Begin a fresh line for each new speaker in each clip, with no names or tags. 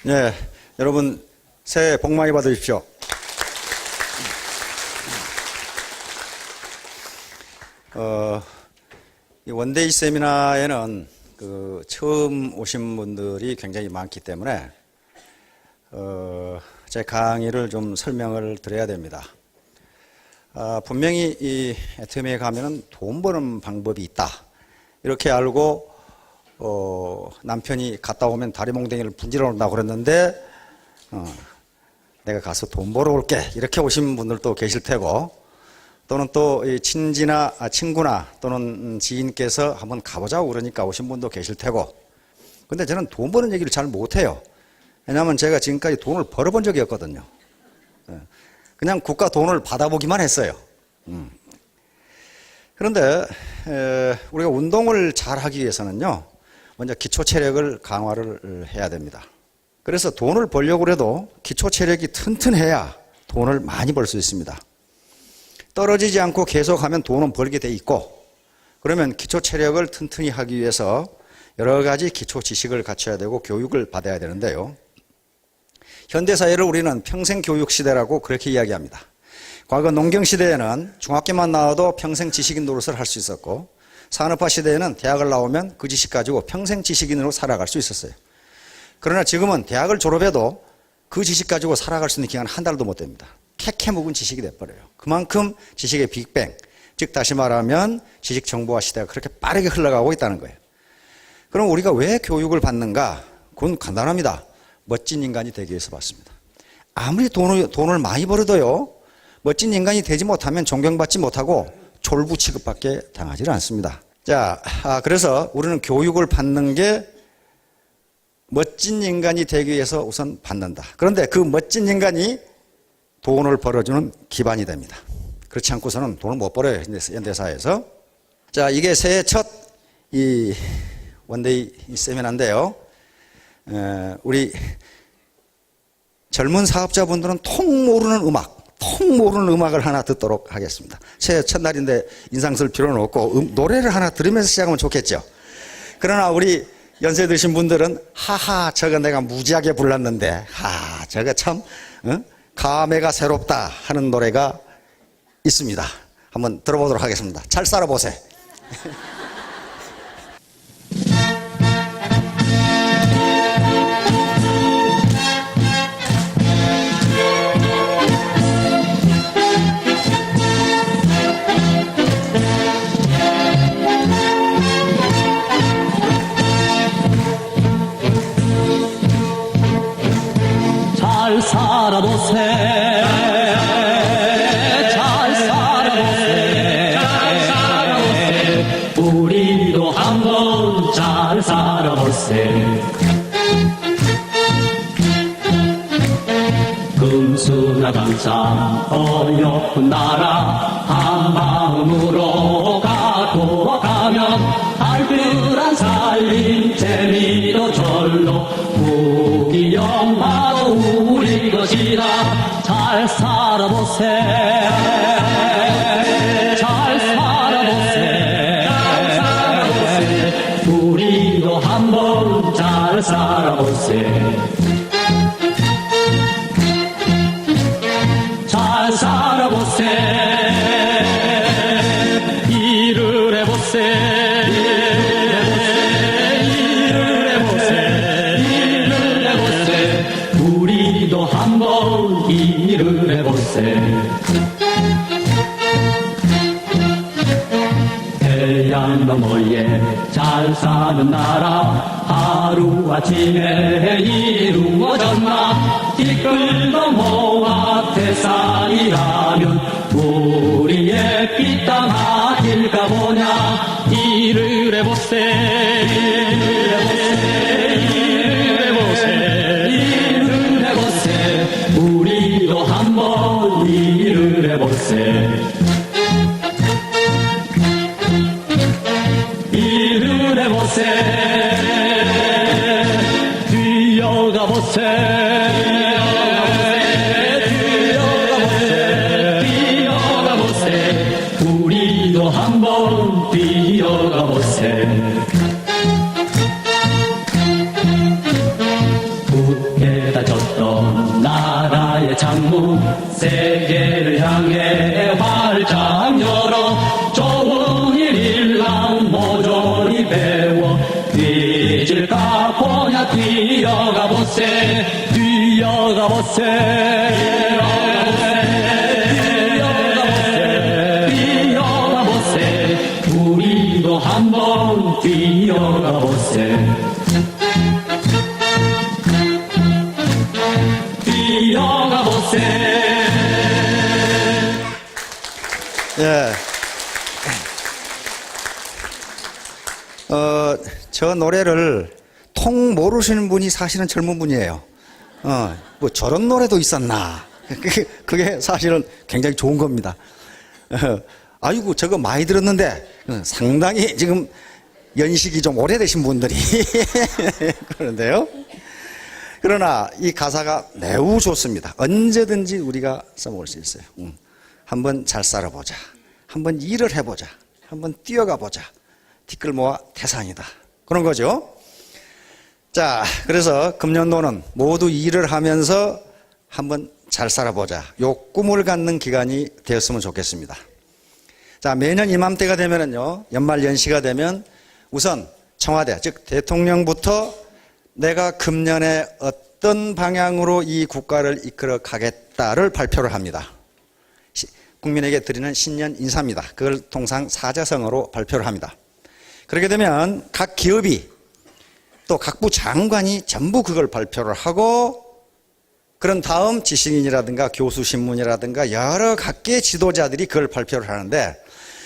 네, 여러분 새해 복 많이 받으십시오. 이 원데이 세미나에는 처음 오신 분들이 굉장히 많기 때문에 제 강의를 좀 설명을 드려야 됩니다. 분명히 이 애터미에 가면은 돈 버는 방법이 있다. 이렇게 알고 남편이 갔다 오면 다리몽댕이를 분질러 온다고 그랬는데 내가 가서 돈 벌어 올게 이렇게 오신 분들도 계실 테고, 또는 또 친구나 또는 지인께서 한번 가보자고 그러니까 오신 분도 계실 테고. 근데 저는 돈 버는 얘기를 잘 못해요. 왜냐하면 제가 지금까지 돈을 벌어본 적이 없거든요. 그냥 국가 돈을 받아보기만 했어요. 그런데 우리가 운동을 잘 하기 위해서는요, 먼저 기초 체력을 강화를 해야 됩니다. 그래서 돈을 벌려고 해도 기초 체력이 튼튼해야 돈을 많이 벌 수 있습니다. 떨어지지 않고 계속하면 돈은 벌게 돼 있고, 그러면 기초 체력을 튼튼히 하기 위해서 여러 가지 기초 지식을 갖춰야 되고 교육을 받아야 되는데요. 현대사회를 우리는 평생교육 시대라고 그렇게 이야기합니다. 과거 농경시대에는 중학교만 나와도 평생 지식인 노릇을 할 수 있었고, 산업화 시대에는 대학을 나오면 그 지식 가지고 평생 지식인으로 살아갈 수 있었어요. 그러나 지금은 대학을 졸업해도 그 지식 가지고 살아갈 수 있는 기간은 한 달도 못 됩니다. 캐캐 묵은 지식이 돼버려요. 그만큼 지식의 빅뱅, 즉 다시 말하면 지식 정보화 시대가 그렇게 빠르게 흘러가고 있다는 거예요. 그럼 우리가 왜 교육을 받는가? 그건 간단합니다. 멋진 인간이 되기 위해서 받습니다. 아무리 돈을 많이 벌어도요, 멋진 인간이 되지 못하면 존경받지 못하고 졸부 취급밖에 당하지 않습니다. 자, 그래서 우리는 교육을 받는 게 멋진 인간이 되기 위해서 우선 받는다. 그런데 그 멋진 인간이 돈을 벌어주는 기반이 됩니다. 그렇지 않고서는 돈을 못 벌어요, 현대사회에서. 자, 이게 새해 첫 이 원데이 세미나인데요. 우리 젊은 사업자분들은 통 모르는 음악을 하나 듣도록 하겠습니다. 새해 첫날인데 인상 쓸 필요는 없고 노래를 하나 들으면서 시작하면 좋겠죠. 그러나 우리 연세 드신 분들은 하하 저거 내가 무지하게 불렀는데 저거 참 감회가 새롭다 하는 노래가 있습니다. 한번 들어보도록 하겠습니다. 잘 살아보세요.
잘 살아보세, 잘 살아보세, 잘 살아보세. 우리도 한번 잘 살아보세. 금수나 강산 어여쁜 나라 한 마음으로 가고 가면 알뜰한 살림 재미도 절로 부귀 영화도 우리 것이다. 잘 살아보세, 잘 살아보세, 잘 살아보세. 우리도 한번 잘 살아보세. 잘 살아보세, 일을 해보세, 일을 해보세, 일을 해보세. 우리도 한번 일을 해보세. 태양 너머에 잘 사는 나라 하루아침에 이루어졌나. 티끌도 모아 태산이라면 우리의 삐땅 아닐까 보냐. 일을 해보세, 일을 해보세, 일을 해보세. 우리도 한번 일을 해보세. 일을 해보세, 뛰어가보세, 뛰어가보세. 우리도 한번 뛰어가보세. 뛰어가보세 뛰어가보세 우리도 한번 뛰어가보세 뛰어가보세
예. 저 노래를 통 모르시는 분이 사실은 젊은 분이에요. 뭐 저런 노래도 있었나. 그게 사실은 굉장히 좋은 겁니다. 아이고, 저거 많이 들었는데 상당히 지금 연식이 좀 오래되신 분들이 그런데요. 그러나 이 가사가 매우 좋습니다. 언제든지 우리가 써먹을 수 있어요. 한번 잘 살아보자. 한번 일을 해보자. 한번 뛰어가 보자. 티끌 모아 태산이다. 그런 거죠. 자, 그래서 금년도는 모두 일을 하면서 한번 잘 살아보자. 요 꿈을 갖는 기간이 되었으면 좋겠습니다. 자, 매년 이맘때가 되면은요, 연말 연시가 되면 우선 청와대, 즉 대통령부터 내가 금년에 어떤 방향으로 이 국가를 이끌어 가겠다를 발표를 합니다. 국민에게 드리는 신년 인사입니다. 그걸 통상 사자성어로 발표를 합니다. 그렇게 되면 각 기업이 또 각부 장관이 전부 그걸 발표를 하고 그런 다음 지식인이라든가 교수 신문이라든가 여러 각계의 지도자들이 그걸 발표를 하는데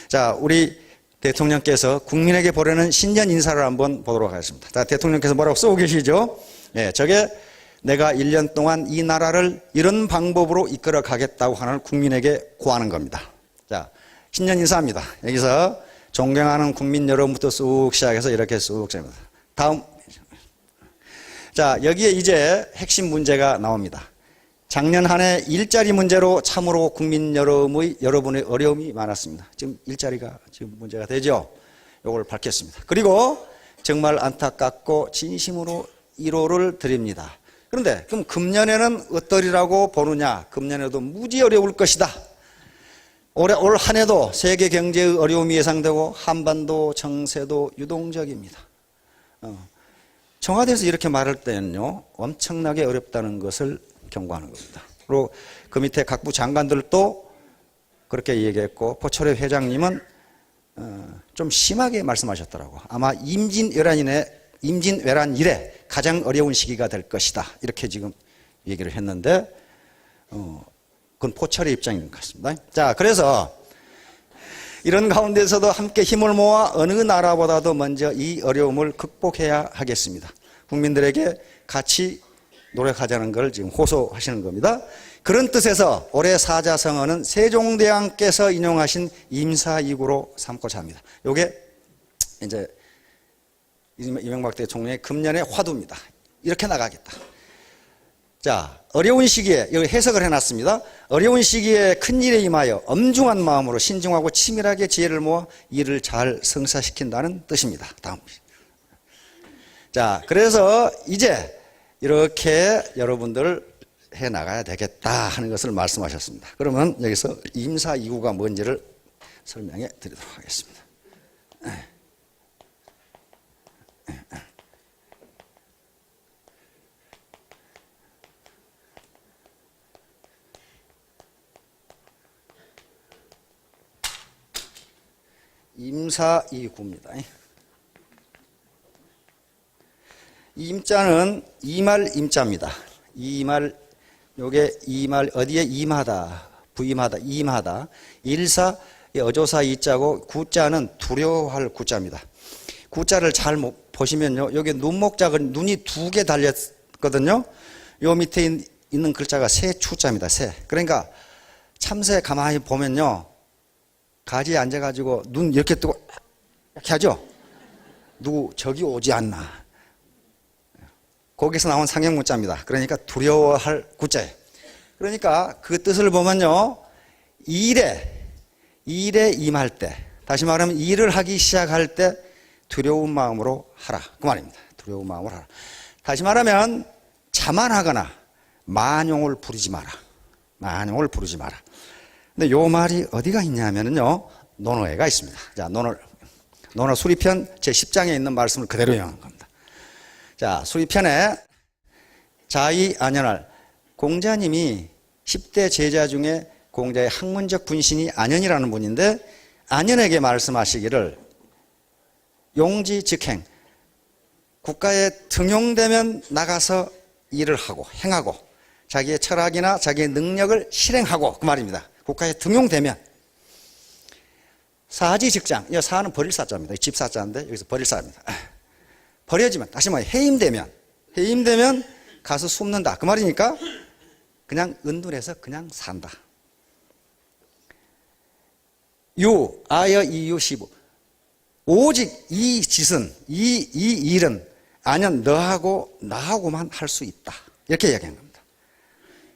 자, 우리 대통령께서 국민에게 보내는 신년 인사를 한번 보도록 하겠습니다. 자, 대통령께서 뭐라고 쓰고 계시죠? 예, 저게 내가 1년 동안 이 나라를 이런 방법으로 이끌어 가겠다고 하는 국민에게 고하는 겁니다. 자, 신년 인사입니다. 여기서 존경하는 국민 여러분부터 쑥 시작해서 이렇게 쑥 시작합니다. 다음. 자, 여기에 이제 핵심 문제가 나옵니다. 작년 한 해 일자리 문제로 참으로 국민 여러분의 어려움이 많았습니다. 지금 일자리가 지금 문제가 되죠. 이걸 밝혔습니다. 그리고 정말 안타깝고 진심으로 위로를 드립니다. 그런데 그럼 금년에는 어떠리라고 보느냐? 금년에도 무지 어려울 것이다. 올 한 해도 세계 경제의 어려움이 예상되고 한반도 정세도 유동적입니다. 청와대에서 이렇게 말할 때는요, 엄청나게 어렵다는 것을 경고하는 겁니다. 그리고 그 밑에 각부 장관들도 그렇게 얘기했고, 포철회 회장님은 좀 심하게 말씀하셨더라고. 아마 임진왜란 이래 가장 어려운 시기가 될 것이다. 이렇게 지금 얘기를 했는데, 그건 포철의 입장인 것 같습니다. 자, 그래서 이런 가운데서도 함께 힘을 모아 어느 나라보다도 먼저 이 어려움을 극복해야 하겠습니다. 국민들에게 같이 노력하자는 걸 지금 호소하시는 겁니다. 그런 뜻에서 올해 사자성어는 세종대왕께서 인용하신 임사이구로 삼고자 합니다. 요게 이제 이명박 대통령의 금년의 화두입니다. 이렇게 나가겠다. 자, 어려운 시기에 여기 해석을 해놨습니다. 어려운 시기에 큰일에 임하여 엄중한 마음으로 신중하고 치밀하게 지혜를 모아 일을 잘 성사시킨다는 뜻입니다. 다음. 자, 그래서 이제 이렇게 여러분들 해나가야 되겠다 하는 것을 말씀하셨습니다. 그러면 여기서 임사이구가 뭔지를 설명해 드리도록 하겠습니다. 임사이구입니다. 임자는 이말 임자입니다. 이말, 요게 이말, 어디에 임하다, 부임하다, 임하다. 일사, 어조사 이자고, 구자는 두려워할 구자입니다. 구자를 잘 보시면요, 여기 눈목자가 눈이 2개 달렸거든요. 요 밑에 있는 글자가 새추자입니다. 새. 그러니까 참새 가만히 보면요, 가지에 앉아가지고 눈 이렇게 뜨고 이렇게 하죠. 누구 저기 오지 않나. 거기서 나온 상형문자입니다. 그러니까 두려워할 구자예요. 그러니까 그 뜻을 보면요, 일에 임할 때, 다시 말하면 일을 하기 시작할 때 두려운 마음으로 하라, 그 말입니다. 두려운 마음으로 하라. 다시 말하면 자만하거나 만용을 부리지 마라. 만용을 부리지 마라. 근데 요 말이 어디가 있냐면요, 논어에가 있습니다. 자, 논어 수리편 제10장에 있는 말씀을 그대로 인용한 겁니다. 자, 수리편에 자의 안연할 공자님이 10대 제자 중에 공자의 학문적 분신이 안현이라는 분인데, 안현에게 말씀하시기를 용지즉행, 국가에 등용되면 나가서 일을 하고 행하고 자기의 철학이나 자기의 능력을 실행하고, 그 말입니다. 국가에 등용되면. 사지즉장, 이 사는 버릴 사자입니다. 집사자인데 여기서 버릴 사입니다. 버려지면, 다시 말해 해임되면 가서 숨는다, 그 말이니까 그냥 은둔해서 그냥 산다. 아여 이유 시부, 오직 이 짓은, 이 일은 안현 너하고 나하고만 할 수 있다, 이렇게 이야기한 겁니다.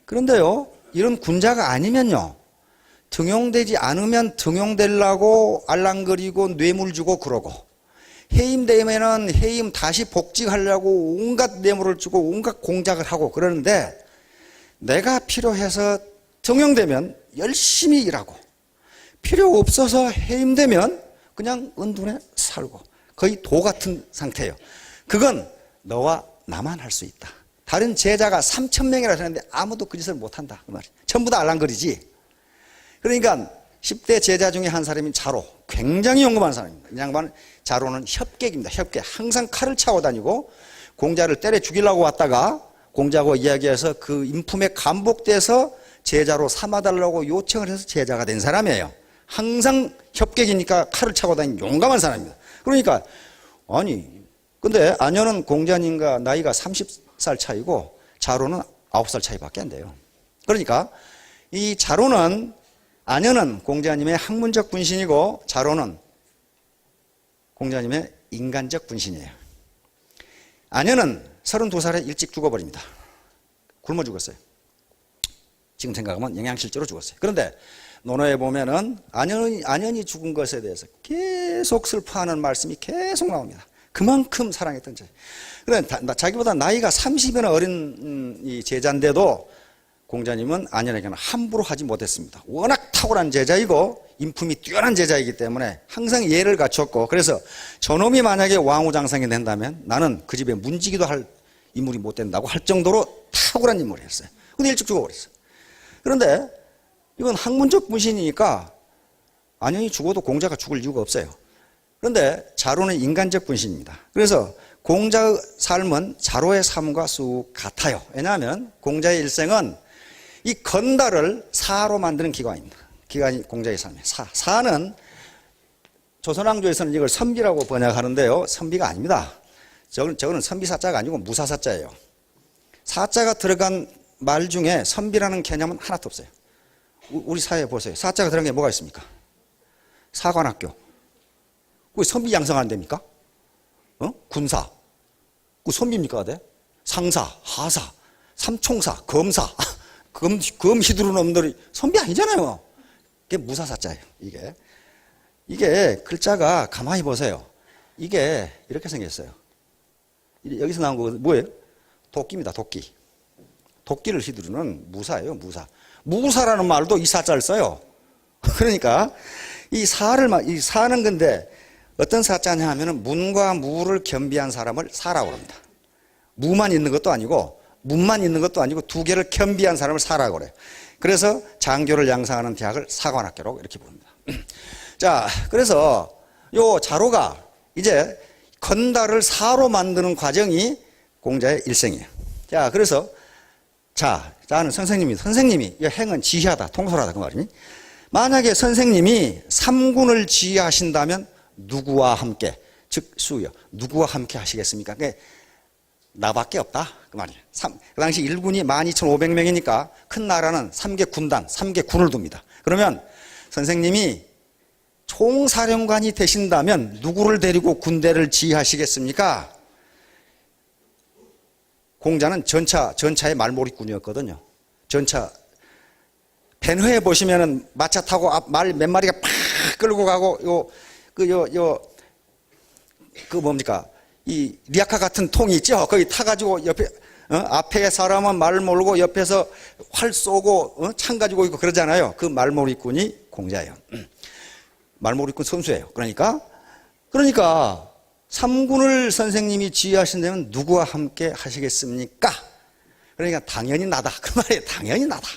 그런데요, 이런 군자가 아니면요, 등용되지 않으면 등용되려고 알랑거리고 뇌물 주고 그러고, 해임되면은 해임 다시 복직하려고 온갖 뇌물을 주고 온갖 공작을 하고 그러는데, 내가 필요해서 등용되면 열심히 일하고, 필요 없어서 해임되면 그냥 은둔해 살고, 거의 도 같은 상태예요. 그건 너와 나만 할 수 있다. 다른 제자가 3,000명이라 했는데 아무도 그 짓을 못한다, 그 말이에요. 전부 다 알랑거리지. 그러니까 10대 제자 중에 한 사람인 자로, 굉장히 용감한 사람입니다. 이 양반은, 자로는 협객입니다. 협객. 항상 칼을 차고 다니고 공자를 때려 죽이려고 왔다가 공자하고 이야기해서 그 인품에 감복돼서 제자로 삼아달라고 요청을 해서 제자가 된 사람이에요. 항상 협객이니까 칼을 차고 다니는 용감한 사람입니다. 그러니까 아니, 근데 안현은 공자님과 나이가 30살 차이고 자로는 9살 차이밖에 안 돼요. 그러니까 이 자로는, 안현은 공자님의 학문적 분신이고 자로는 공자님의 인간적 분신이에요. 안현은 32살에 일찍 죽어버립니다. 굶어 죽었어요. 지금 생각하면 영양실조로 죽었어요. 그런데 논어에 보면은 안현이 죽은 것에 대해서 계속 슬퍼하는 말씀이 계속 나옵니다. 그만큼 사랑했던 자. 그런데 자기보다 나이가 30이나 어린 이 제자인데도 공자님은 안현에게는 함부로 하지 못했습니다. 워낙 탁월한 제자이고 인품이 뛰어난 제자이기 때문에 항상 예를 갖췄고, 그래서 저놈이 만약에 왕후장상이 된다면 나는 그 집에 문지기도 할 인물이 못 된다고 할 정도로 탁월한 인물이었어요. 근데 일찍 죽어버렸어요. 그런데 이건 학문적 분신이니까 안현이 죽어도 공자가 죽을 이유가 없어요. 그런데 자로는 인간적 분신입니다. 그래서 공자의 삶은 자로의 삶과 쑥 같아요. 왜냐하면 공자의 일생은 이 건달을 사로 만드는 기관입니다. 기관이 공자의 삶이에요. 사는 조선왕조에서는 이걸 선비라고 번역하는데요, 선비가 아닙니다. 저거는 선비사자가 아니고 무사사자예요. 사자가 들어간 말 중에 선비라는 개념은 하나도 없어요. 우리 사회에 보세요. 사자가 들어간 게 뭐가 있습니까? 사관학교. 그 선비 양성하는 데입니까? 군사. 그 선비입니까? 상사, 하사, 삼총사, 검사. 검 휘두르는 놈들이 선비 아니잖아요. 그게 무사사자예요. 이게 글자가 가만히 보세요. 이게 이렇게 생겼어요. 여기서 나온 거 뭐예요? 도끼입니다. 도끼. 도끼를 휘두르는 무사예요. 무사라는 말도 이 사자를 써요. 그러니까 이 사는 건데 어떤 사자냐 하면은 문과 무를 겸비한 사람을 사라고 합니다. 무만 있는 것도 아니고 문만 있는 것도 아니고 두 개를 겸비한 사람을 사라고 그래요. 그래서 장교를 양성하는 대학을 사관학교라고 이렇게 부릅니다. 자, 그래서 요 자로가 이제 건달을 사로 만드는 과정이 공자의 일생이에요. 자, 그래서 자는 선생님이 이 행은 지휘하다, 통솔하다, 그 말이니. 만약에 선생님이 삼군을 지휘하신다면 누구와 함께, 즉 수요, 누구와 함께 하시겠습니까? 그러니까 나밖에 없다, 그 말이에요. 그 당시 일군이 12,500명이니까 큰 나라는 3개 군단, 3개 군을 둡니다. 그러면 선생님이 총사령관이 되신다면 누구를 데리고 군대를 지휘하시겠습니까? 공자는 전차의 말몰이꾼이었거든요. 전차 벤회에 보시면은 마차 타고 말 몇 마리가 팍 끌고 가고 뭡니까? 이 리아카 같은 통이 있죠. 거기 타가지고 옆에 앞에 사람은 말 몰고 옆에서 활 쏘고 창 가지고 있고 그러잖아요. 그 말몰이꾼이 공자예요. 말몰이꾼 선수예요. 그러니까 삼군을 선생님이 지휘하신다면 누구와 함께 하시겠습니까? 그러니까 당연히 나다. 그 말이에요. 당연히 나다.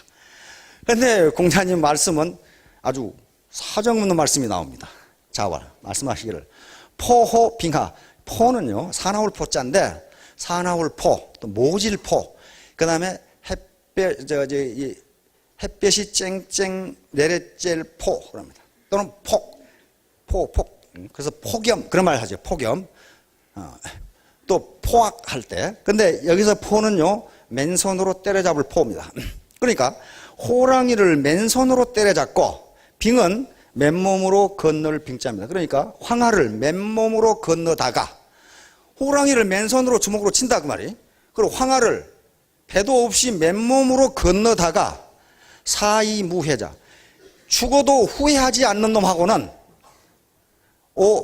그런데 공자님 말씀은 아주 사정없는 말씀이 나옵니다. 자, 말씀하시기를 포호 빙하. 포는요, 사나울 포자인데 사나울 포, 또 모질포, 그 다음에 햇볕이 쨍쨍 내려질 포 그럽니다. 또는 폭. 그래서 폭염 그런 말 하죠. 폭염. 또 포악할 때. 근데 여기서 포는요, 맨손으로 때려잡을 포입니다. 그러니까 호랑이를 맨손으로 때려잡고 빙은 맨몸으로 건널 빙자입니다. 그러니까 황하를 맨몸으로 건너다가 호랑이를 맨손으로 주먹으로 친다 그 말이. 그리고 황하를 배도 없이 맨몸으로 건너다가 사이무해자, 죽어도 후회하지 않는 놈하고는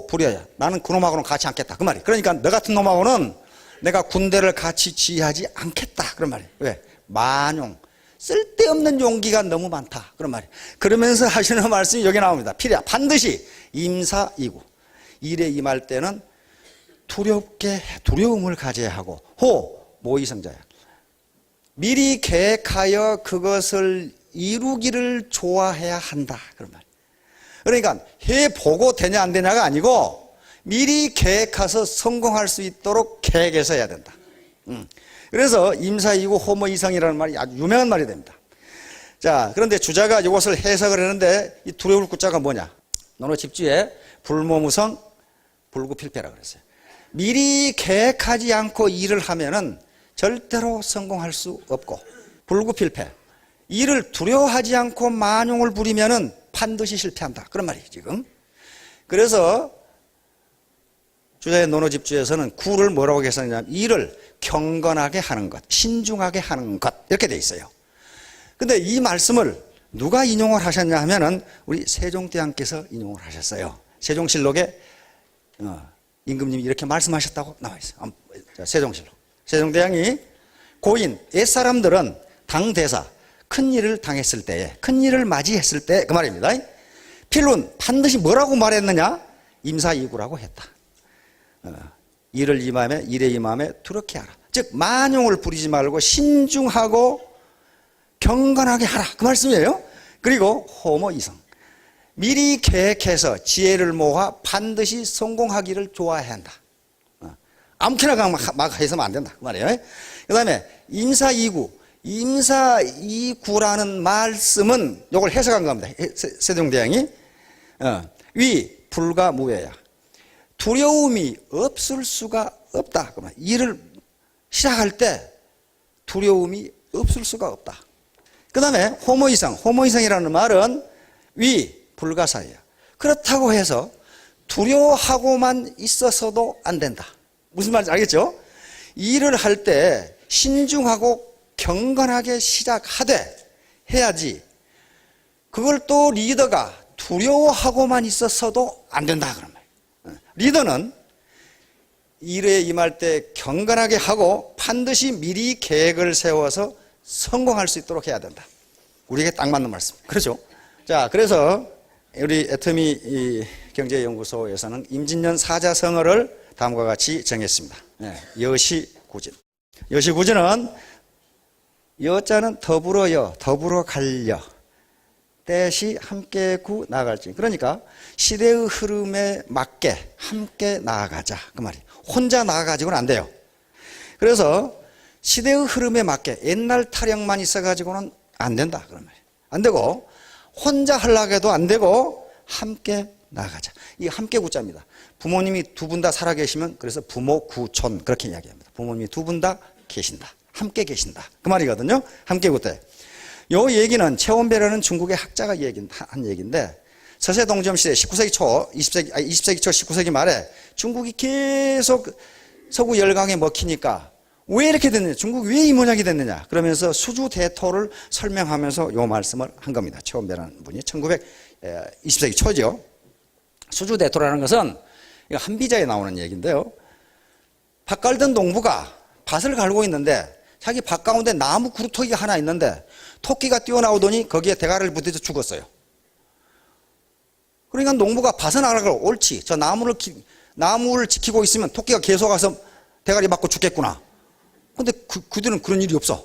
불효야. 나는 그놈하고는 같이 않겠다 그 말이. 그러니까 너 같은 놈하고는 내가 군대를 같이 지휘하지 않겠다 그런 말이. 왜? 만용, 쓸데없는 용기가 너무 많다 그런 말이. 그러면서 하시는 말씀이 여기 나옵니다. 필야 반드시 임사이구, 일에 임할 때는 두려움을 가져야 하고, 모의성자야, 미리 계획하여 그것을 이루기를 좋아해야 한다 그런 말. 그러니까 해보고 되냐 안 되냐가 아니고 미리 계획해서 성공할 수 있도록 계획해서 해야 된다. 그래서 임사이구 호모이성이라는 말이 아주 유명한 말이 됩니다. 자, 그런데 주자가 이것을 해석을 했는데 이 두려울 구자가 뭐냐? 너는 집주에 불모무성 불구필패라 그랬어요. 미리 계획하지 않고 일을 하면은 절대로 성공할 수 없고, 불구필패, 일을 두려워하지 않고 만용을 부리면은 반드시 실패한다 그런 말이에요 지금. 그래서 주자의 논어집주에서는 구를 뭐라고 계산했냐면 일을 경건하게 하는 것, 신중하게 하는 것 이렇게 돼 있어요. 근데 이 말씀을 누가 인용을 하셨냐 하면은 우리 세종대왕께서 인용을 하셨어요. 세종실록에 임금님이 이렇게 말씀하셨다고 나와 있어요. 세종실록. 세종대왕이 고인, 옛사람들은 당대사, 큰일을 당했을 때에, 큰일을 맞이했을 때 그 말입니다. 필론 반드시 뭐라고 말했느냐? 임사이구라고 했다. 일을 임함에, 일에 임함에 두렵게 하라. 즉 만용을 부리지 말고 신중하고 경건하게 하라 그 말씀이에요. 그리고 호모이성, 미리 계획해서 지혜를 모아 반드시 성공하기를 좋아해야 한다. 아무렇게나 막 해서는 안 된다 그 말이에요. 그 다음에 임사이구, 임사이구라는 말씀은 이걸 해석한 겁니다. 세종대왕이 위 불가무외야, 두려움이 없을 수가 없다. 일을 시작할 때 두려움이 없을 수가 없다. 그 다음에 호모이성, 호모이성이라는 말은 위 불가사야, 그렇다고 해서 두려워하고만 있어서도 안 된다. 무슨 말인지 알겠죠? 일을 할 때 신중하고 경건하게 시작하되 해야지, 그걸 또 리더가 두려워하고만 있어서도 안 된다 그런 말이에요. 리더는 일에 임할 때 경건하게 하고 반드시 미리 계획을 세워서 성공할 수 있도록 해야 된다. 우리에게 딱 맞는 말씀. 그렇죠? 자, 그래서 우리 애터미 경제연구소에서는 임진년 사자성어를 다음과 같이 정했습니다. 여시구진. 여시구진은 여자는 더불어여, 더불어 갈려, 때시 함께 구 나아갈지. 그러니까 시대의 흐름에 맞게 함께 나아가자 그 말이에요. 혼자 나아가지고는 안 돼요. 그래서 시대의 흐름에 맞게 옛날 타령만 있어가지고는 안 된다 그런 말이에요. 안 되고 혼자 하려고 해도 안 되고 함께 나아가자. 이 함께 구자입니다. 부모님이 두 분 다 살아계시면 그래서 부모 구촌 그렇게 이야기합니다. 부모님이 두 분 다 계신다, 함께 계신다 그 말이거든요. 함께 구때. 요 얘기는 최원배라는 중국의 학자가 한 얘기인데, 서세동점 시대 19세기 초, 20세기 초 19세기 말에 중국이 계속 서구 열강에 먹히니까 왜 이렇게 됐느냐, 중국이 왜 이 모양이 됐느냐 그러면서 수주대토를 설명하면서 요 말씀을 한 겁니다. 최원배라는 분이 20세기 초죠. 수주대토라는 것은 한비자에 나오는 얘기인데요. 밭 갈던 농부가 밭을 갈고 있는데 자기 밭 가운데 나무 구루토기가 하나 있는데 토끼가 뛰어나오더니 거기에 대가리를 부딪혀 죽었어요. 그러니까 농부가 밭은 알아가고 옳지, 저 나무를 지키고 있으면 토끼가 계속 와서 대가리 맞고 죽겠구나. 근데 그들은 그런 일이 없어.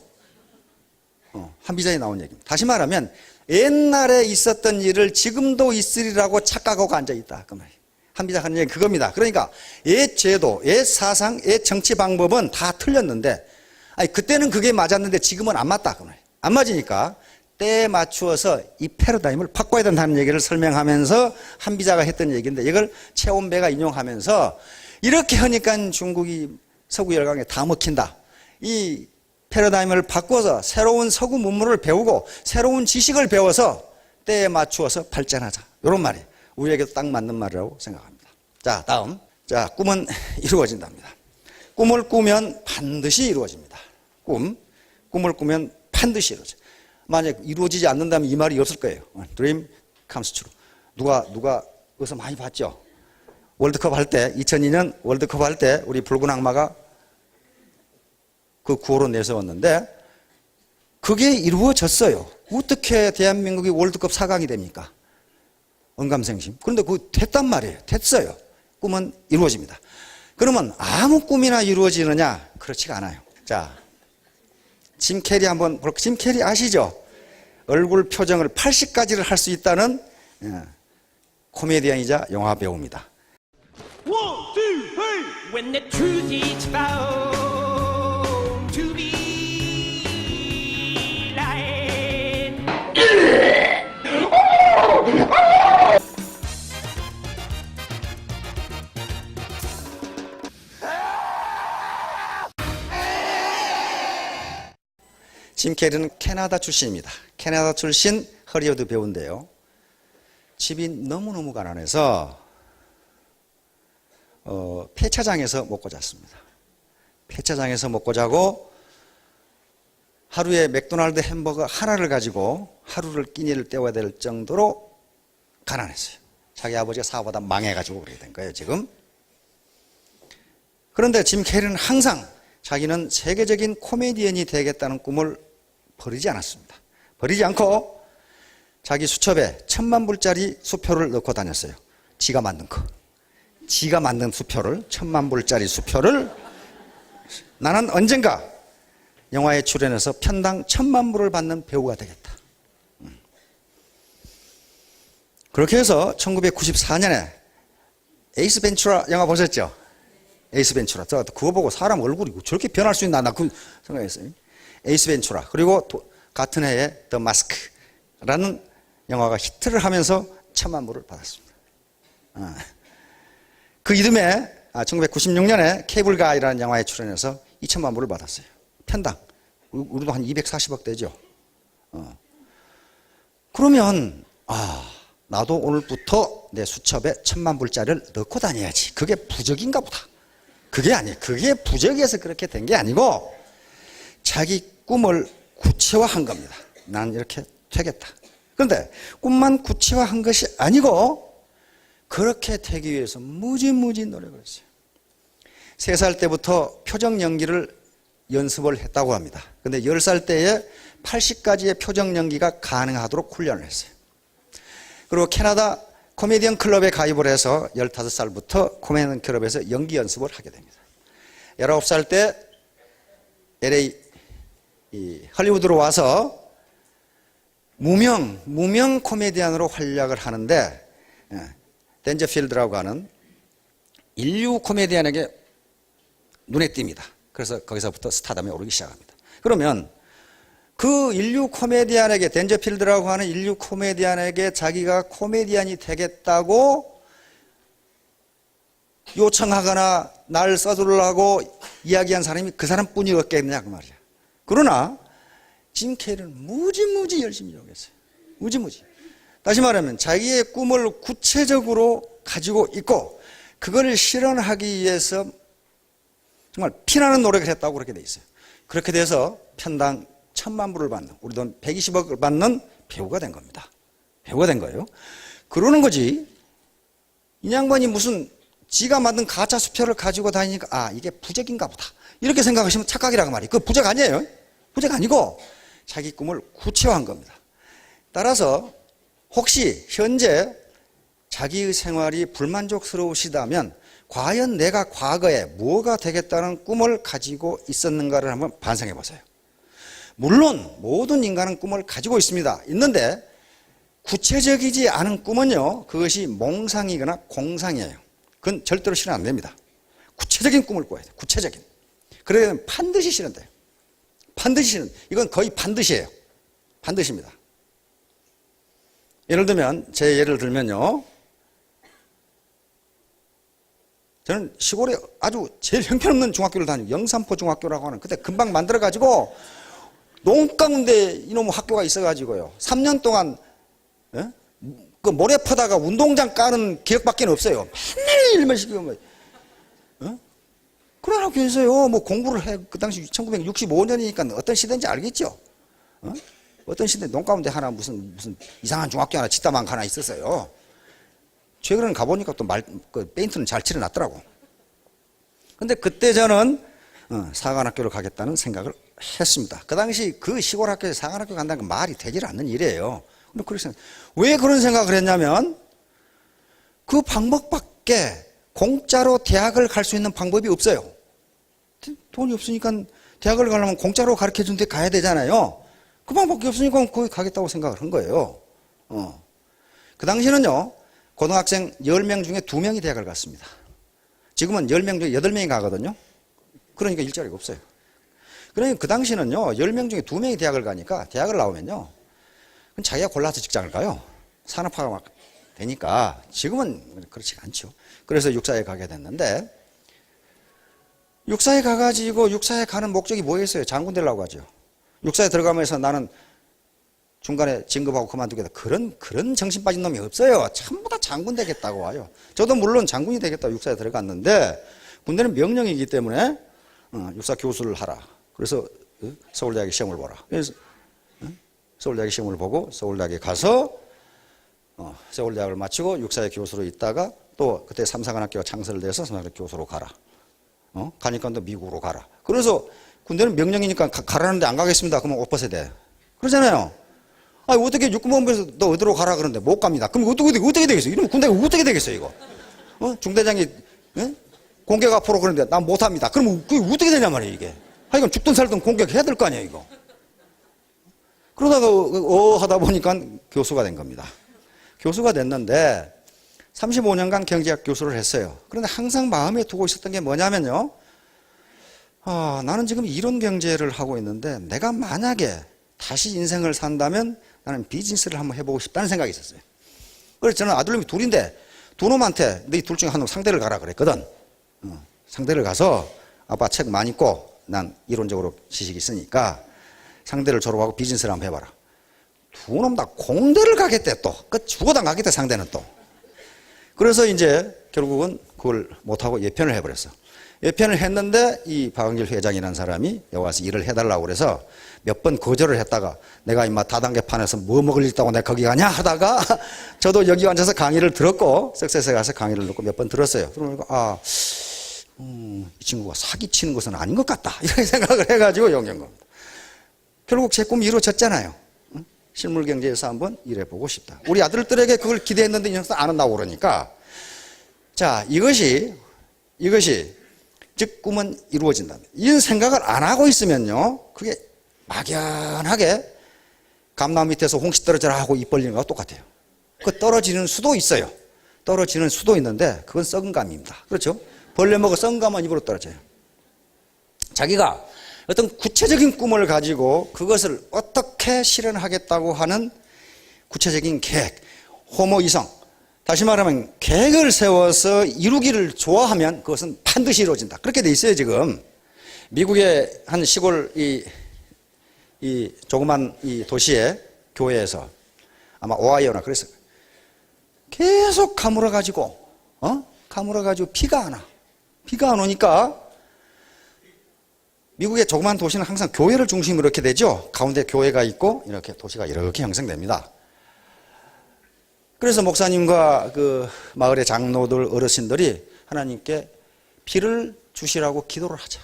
한비자에 나온 얘기입니다. 다시 말하면 옛날에 있었던 일을 지금도 있으리라고 착각하고 앉아있다. 그 말이에요. 한비자 하는 얘기 그겁니다. 그러니까 옛 제도, 옛 사상, 옛 정치 방법은 다 틀렸는데 아니 그때는 그게 맞았는데 지금은 안 맞다. 그 말이에요. 안 맞으니까 때에 맞추어서 이 패러다임을 바꿔야 된다는 얘기를 설명하면서 한비자가 했던 얘기인데 이걸 최원배가 인용하면서 이렇게 하니까 중국이 서구 열강에 다 먹힌다. 이 패러다임을 바꿔서 새로운 서구 문물을 배우고 새로운 지식을 배워서 때에 맞추어서 발전하자. 이런 말이 우리에게도 딱 맞는 말이라고 생각합니다. 자, 다음. 자, 꿈은 이루어진답니다. 꿈을 꾸면 반드시 이루어집니다. 꿈을 꾸면 반드시 이루어져. 만약 이루어지지 않는다면 이 말이 없을 거예요. Dream comes true. 누가 어디서 많이 봤죠? 월드컵 할 때, 2002년 월드컵 할 때 우리 붉은 악마가 그 구호로 내세웠는데 그게 이루어졌어요. 어떻게 대한민국이 월드컵 4강이 됩니까? 언감생심. 그런데 그거 됐단 말이에요. 됐어요. 꿈은 이루어집니다. 그러면 아무 꿈이나 이루어지느냐? 그렇지가 않아요. 자, 짐 캐리 한번 볼까요? 짐 캐리 아시죠? 얼굴 표정을 80가지를 할 수 있다는 코미디언이자 영화 배우입니다.
One, two, three. When the truth is found to be lying.
짐 캐리는 캐나다 출신입니다. 캐나다 출신 허리우드 배우인데요. 집이 너무너무 가난해서 폐차장에서 먹고 잤습니다. 폐차장에서 먹고 자고 하루에 맥도날드 햄버거 하나를 가지고 하루를 끼니를 때워야 될 정도로 가난했어요. 자기 아버지가 사업하다 망해가지고 그렇게 된 거예요, 지금. 그런데 짐 캐리는 항상 자기는 세계적인 코미디언이 되겠다는 꿈을 버리지 않았습니다. 버리지 않고 자기 수첩에 1,000만 불짜리 수표를 넣고 다녔어요. 지가 만든 거. 지가 만든 수표를 1,000만 불짜리 수표를 나는 언젠가 영화에 출연해서 편당 1,000만 불을 받는 배우가 되겠다. 그렇게 해서 1994년에 에이스 벤츄라 영화 보셨죠? 에이스 벤츄라. 저 그거 보고 사람 얼굴이 저렇게 변할 수 있나 나 그 생각했어요. 에이스 벤츄라. 그리고 같은 해에 더 마스크라는 영화가 히트를 하면서 1,000만 불을 받았습니다. 그 이듬해 1996년에 케이블가이라는 영화에 출연해서 2,000만 불을 받았어요. 편당. 우리도 한 240억 되죠. 그러면 나도 오늘부터 내 수첩에 1,000만 불짜리를 넣고 다녀야지. 그게 부적인가 보다. 그게 아니에요. 그게 부적에서 그렇게 된 게 아니고 자기 꿈을 구체화한 겁니다. 난 이렇게 되겠다. 그런데 꿈만 구체화한 것이 아니고 그렇게 되기 위해서 무지무지 노력을 했어요. 3살 때부터 표정 연기를 연습을 했다고 합니다. 그런데 10살 때에 80가지의 표정 연기가 가능하도록 훈련을 했어요. 그리고 캐나다 코미디언 클럽에 가입을 해서 15살부터 코미디언 클럽에서 연기 연습을 하게 됩니다. 19살 때 LA 헐리우드로 와서 무명 코미디언으로 활약을 하는데 댄저필드라고 하는 인류 코미디언에게 눈에 띕니다. 그래서 거기서부터 스타덤에 오르기 시작합니다. 그러면 그 인류 코미디언에게 댄저필드라고 하는 인류 코미디언에게 자기가 코미디언이 되겠다고 요청하거나 날 써주려고 이야기한 사람이 그 사람뿐이었겠느냐 그 말이야. 그러나 짐 캐리는 무지무지 열심히 노력했어요. 무지무지. 다시 말하면 자기의 꿈을 구체적으로 가지고 있고 그걸 실현하기 위해서 정말 피나는 노력을 했다고 그렇게 돼 있어요. 그렇게 돼서 편당 1,000만 불을 받는, 우리 돈 120억을 받는 배우가 된 겁니다. 배우가 된 거예요. 그러는 거지. 이 양반이 무슨 지가 만든 가짜 수표를 가지고 다니니까 이게 부적인가 보다. 이렇게 생각하시면 착각이라고 말이에요. 그거 부적 아니에요. 부적 아니고 자기 꿈을 구체화한 겁니다. 따라서 혹시 현재 자기의 생활이 불만족스러우시다면 과연 내가 과거에 뭐가 되겠다는 꿈을 가지고 있었는가를 한번 반성해 보세요. 물론 모든 인간은 꿈을 가지고 있습니다. 있는데 구체적이지 않은 꿈은요, 그것이 몽상이거나 공상이에요. 그건 절대로 실현 안 됩니다. 구체적인 꿈을 꿔야 돼요. 구체적인. 그래야 반드시 실현돼요. 반드시 실현. 이건 거의 반드시예요. 반드시입니다. 예를 들면, 제 예를 들면요, 저는 시골에 아주 제일 형편없는 중학교를 다니고 영산포 중학교라고 하는, 그때 금방 만들어가지고 농 가운데 이놈 학교가 있어가지고요, 3년 동안 그 모래 퍼다가 운동장 까는 기억밖에 없어요. 맨날 일만 시키고 그런 학교에서요, 뭐 공부를 해. 그 당시 1965년이니까 어떤 시대인지 알겠죠? 어떤 시대, 농 가운데 하나 무슨 이상한 중학교 하나 짓다만 하나 있었어요. 최근에 가보니까 또 페인트는 잘 칠해놨더라고. 근데 그때 저는 사관학교를 가겠다는 생각을 했습니다. 그 당시 그 시골 학교에 사관학교 간다는 건 말이 되질 않는 일이에요. 근데 왜 그런 생각을 했냐면, 그 방법밖에 공짜로 대학을 갈 수 있는 방법이 없어요. 돈이 없으니까 대학을 가려면 공짜로 가르쳐 준 데 가야 되잖아요. 그 방법밖에 없으니까 거기 가겠다고 생각을 한 거예요. 그 당시는요, 고등학생 10명 중에 2명이 대학을 갔습니다. 지금은 10명 중에 8명이 가거든요. 그러니까 일자리가 없어요. 그러니까 그 당시는요, 10명 중에 2명이 대학을 가니까, 대학을 나오면요, 자기가 골라서 직장을 가요. 산업화가 막 되니까. 지금은 그렇지 않죠. 그래서 육사에 가게 됐는데, 육사에 가가지고, 육사에 가는 목적이 뭐였어요? 장군 되려고 하죠. 육사에 들어가면서 나는 중간에 진급하고 그만두겠다, 그런 정신 빠진 놈이 없어요. 전부 다 장군 되겠다고 와요. 저도 물론 장군이 되겠다고 육사에 들어갔는데, 군대는 명령이기 때문에 육사 교수를 하라. 그래서 서울대학에 시험을 보라. 그래서 서울대학에 시험을 보고 서울대학에 가서 서울대학을 마치고 육사의 교수로 있다가, 또 그때 삼사관학교가 창설돼서 삼사관학교 교수로 가라. 가니까 또 미국으로 가라. 그래서 군대는 명령이니까 가라는데 안 가겠습니다. 그러면 옷 벗어야 돼. 그러잖아요. 아니, 어떻게 육군본부에서 너 어디로 가라 그러는데 못 갑니다. 그럼 어떻게 되겠어? 이러면 군대가 어떻게 되겠어, 이거? 중대장이 공격 앞으로 그러는데 난 못 합니다. 그러면 그게 어떻게 되냐 말이에요, 이게. 하여간 죽든 살든 공격해야 될 거 아니에요, 이거. 그러다가 하다 보니까 교수가 된 겁니다. 교수가 됐는데 35년간 경제학 교수를 했어요. 그런데 항상 마음에 두고 있었던 게 뭐냐면요, 나는 지금 이론 경제를 하고 있는데 내가 만약에 다시 인생을 산다면 나는 비즈니스를 한번 해보고 싶다는 생각이 있었어요. 그래서 저는 아들놈이 둘인데 두 놈한테 너희 둘 중에 한 놈 상대를 가라 그랬거든. 상대를 가서 아빠 책 많이 읽고 난 이론적으로 지식이 있으니까 상대를 졸업하고 비즈니스를 한번 해봐라. 두 놈 다 공대를 가겠대, 또. 죽어도 안 가겠대, 상대는 또. 그래서 이제 결국은 그걸 못하고 예편을 해버렸어. 예편을 했는데 이 박은길 회장이라는 사람이 여기 와서 일을 해달라고 그래서 몇 번 거절을 했다가, 내가 임마 다단계판에서 뭐 먹을 일 있다고 내가 거기 가냐 하다가 저도 여기 앉아서 강의를 들었고, 석세스에 가서 강의를 듣고 몇 번 들었어요. 그러니까 이 친구가 사기치는 것은 아닌 것 같다, 이렇게 생각을 해가지고 용기한 겁니다. 결국 제 꿈이 이루어졌잖아요. 실물경제에서 한번 일해보고 싶다. 우리 아들들에게 그걸 기대했는데 이 녀석 안 한다고 그러니까, 자, 이것이 즉 꿈은 이루어진다. 이런 생각을 안 하고 있으면요, 그게 막연하게 감나무 밑에서 홍시 떨어져라 하고 입 벌리는 거와 똑같아요. 그 떨어지는 수도 있어요. 떨어지는 수도 있는데 그건 썩은 감입니다. 그렇죠? 벌레 먹어 썩은 감은 입으로 떨어져요. 자기가 어떤 구체적인 꿈을 가지고 그것을 어떻게 실현하겠다고 하는 구체적인 계획, 호모이성, 다시 말하면 계획을 세워서 이루기를 좋아하면 그것은 반드시 이루어진다. 그렇게 돼 있어요, 지금. 미국의 한 시골 이 조그만 이 도시의 교회에서, 아마 오하이오나 그래서 계속 가물어가지고 피가 안 와. 비가 안 오니까 미국의 조그만 도시는 항상 교회를 중심으로 이렇게 되죠. 가운데 교회가 있고 이렇게 도시가 이렇게 형성됩니다. 그래서 목사님과 그 마을의 장로들, 어르신들이 하나님께 비를 주시라고 기도를 하자.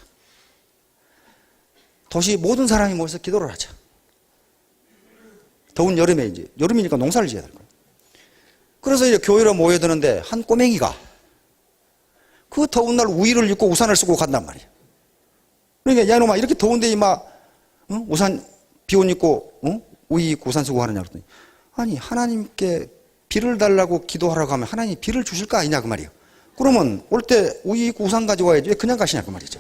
도시 모든 사람이 모여서 기도를 하자. 더운 여름에 이제, 여름이니까 농사를 지어야 될 거예요. 그래서 이제 교회로 모여드는데 한 꼬맹이가 그 더운 날 우의를 입고 우산을 쓰고 간단 말이에요. 그러니까 야 이놈아, 이렇게 더운데 이마 우산 비 옷 입고 우이 입고 우산 쓰고 하느냐 그랬더니 아니 하나님께 비를 달라고 기도하라고 하면 하나님이 비를 주실 거 아니냐 그 말이에요. 그러면 올 때 우이 입고 우산 가지고 와야지 왜 그냥 가시냐 그 말이죠.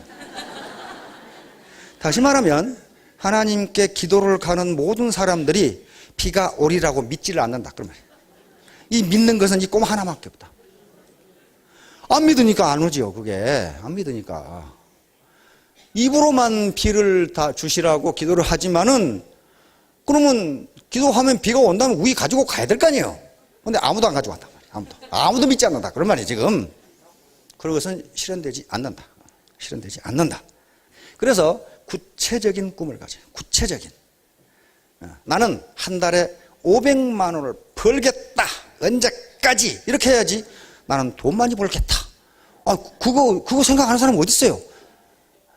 다시 말하면 하나님께 기도를 가는 모든 사람들이 비가 오리라고 믿지를 않는다 그 말이에요. 이 믿는 것은 이 꼬마 하나밖에 없다. 안 믿으니까 안 오지요. 그게 안 믿으니까 입으로만 비를 다 주시라고 기도를 하지만은 그러면 기도하면 비가 온다면 우리 가지고 가야 될 거 아니에요. 근데 아무도 안 가지고 간단 말이에요. 아무도 믿지 않는다 그런 말이에요 지금. 그런 것은 실현되지 않는다. 실현되지 않는다. 그래서 구체적인 꿈을 가져요. 구체적인. 나는 한 달에 500만 원을 벌겠다. 언제까지 이렇게 해야지 나는 돈 많이 벌겠다. 그거 생각하는 사람은 어디 있어요?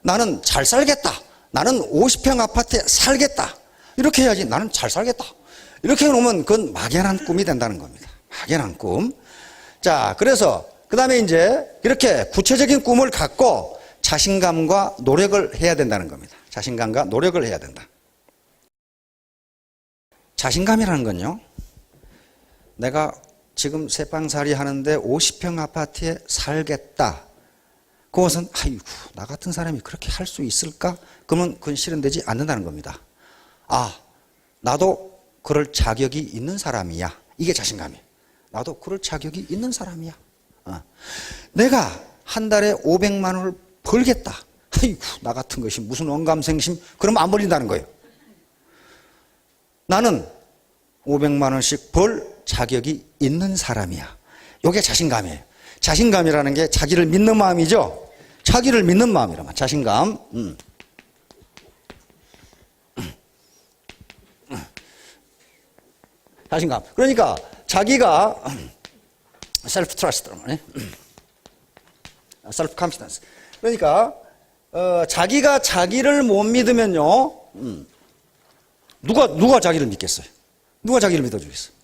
나는 잘 살겠다. 나는 50평 아파트에 살겠다. 이렇게 해야지 나는 잘 살겠다. 이렇게 해놓으면 그건 막연한 꿈이 된다는 겁니다. 막연한 꿈. 자, 그래서 그 다음에 이제 이렇게 구체적인 꿈을 갖고 자신감과 노력을 해야 된다는 겁니다. 자신감과 노력을 해야 된다. 자신감이라는 건요, 내가 지금 새빵살이 하는데 50평 아파트에 살겠다. 그것은 아이고 나 같은 사람이 그렇게 할 수 있을까? 그러면 그건 실현되지 않는다는 겁니다. 나도 그럴 자격이 있는 사람이야. 이게 자신감이에요. 나도 그럴 자격이 있는 사람이야. 내가 한 달에 500만 원을 벌겠다. 아이고 나 같은 것이 무슨 언감생심. 그러면 안 벌린다는 거예요. 나는 500만 원씩 벌 자격이 있는 사람이야. 이게 자신감이에요. 자신감이라는 게 자기를 믿는 마음이죠. 자기를 믿는 마음이라면 자신감. 자신감. 그러니까 자기가 셀프 트러스트, 셀프 컨피던스. 그러니까 자기가 자기를 못 믿으면요, 누가 자기를 믿겠어요? 누가 자기를 믿어주겠어요?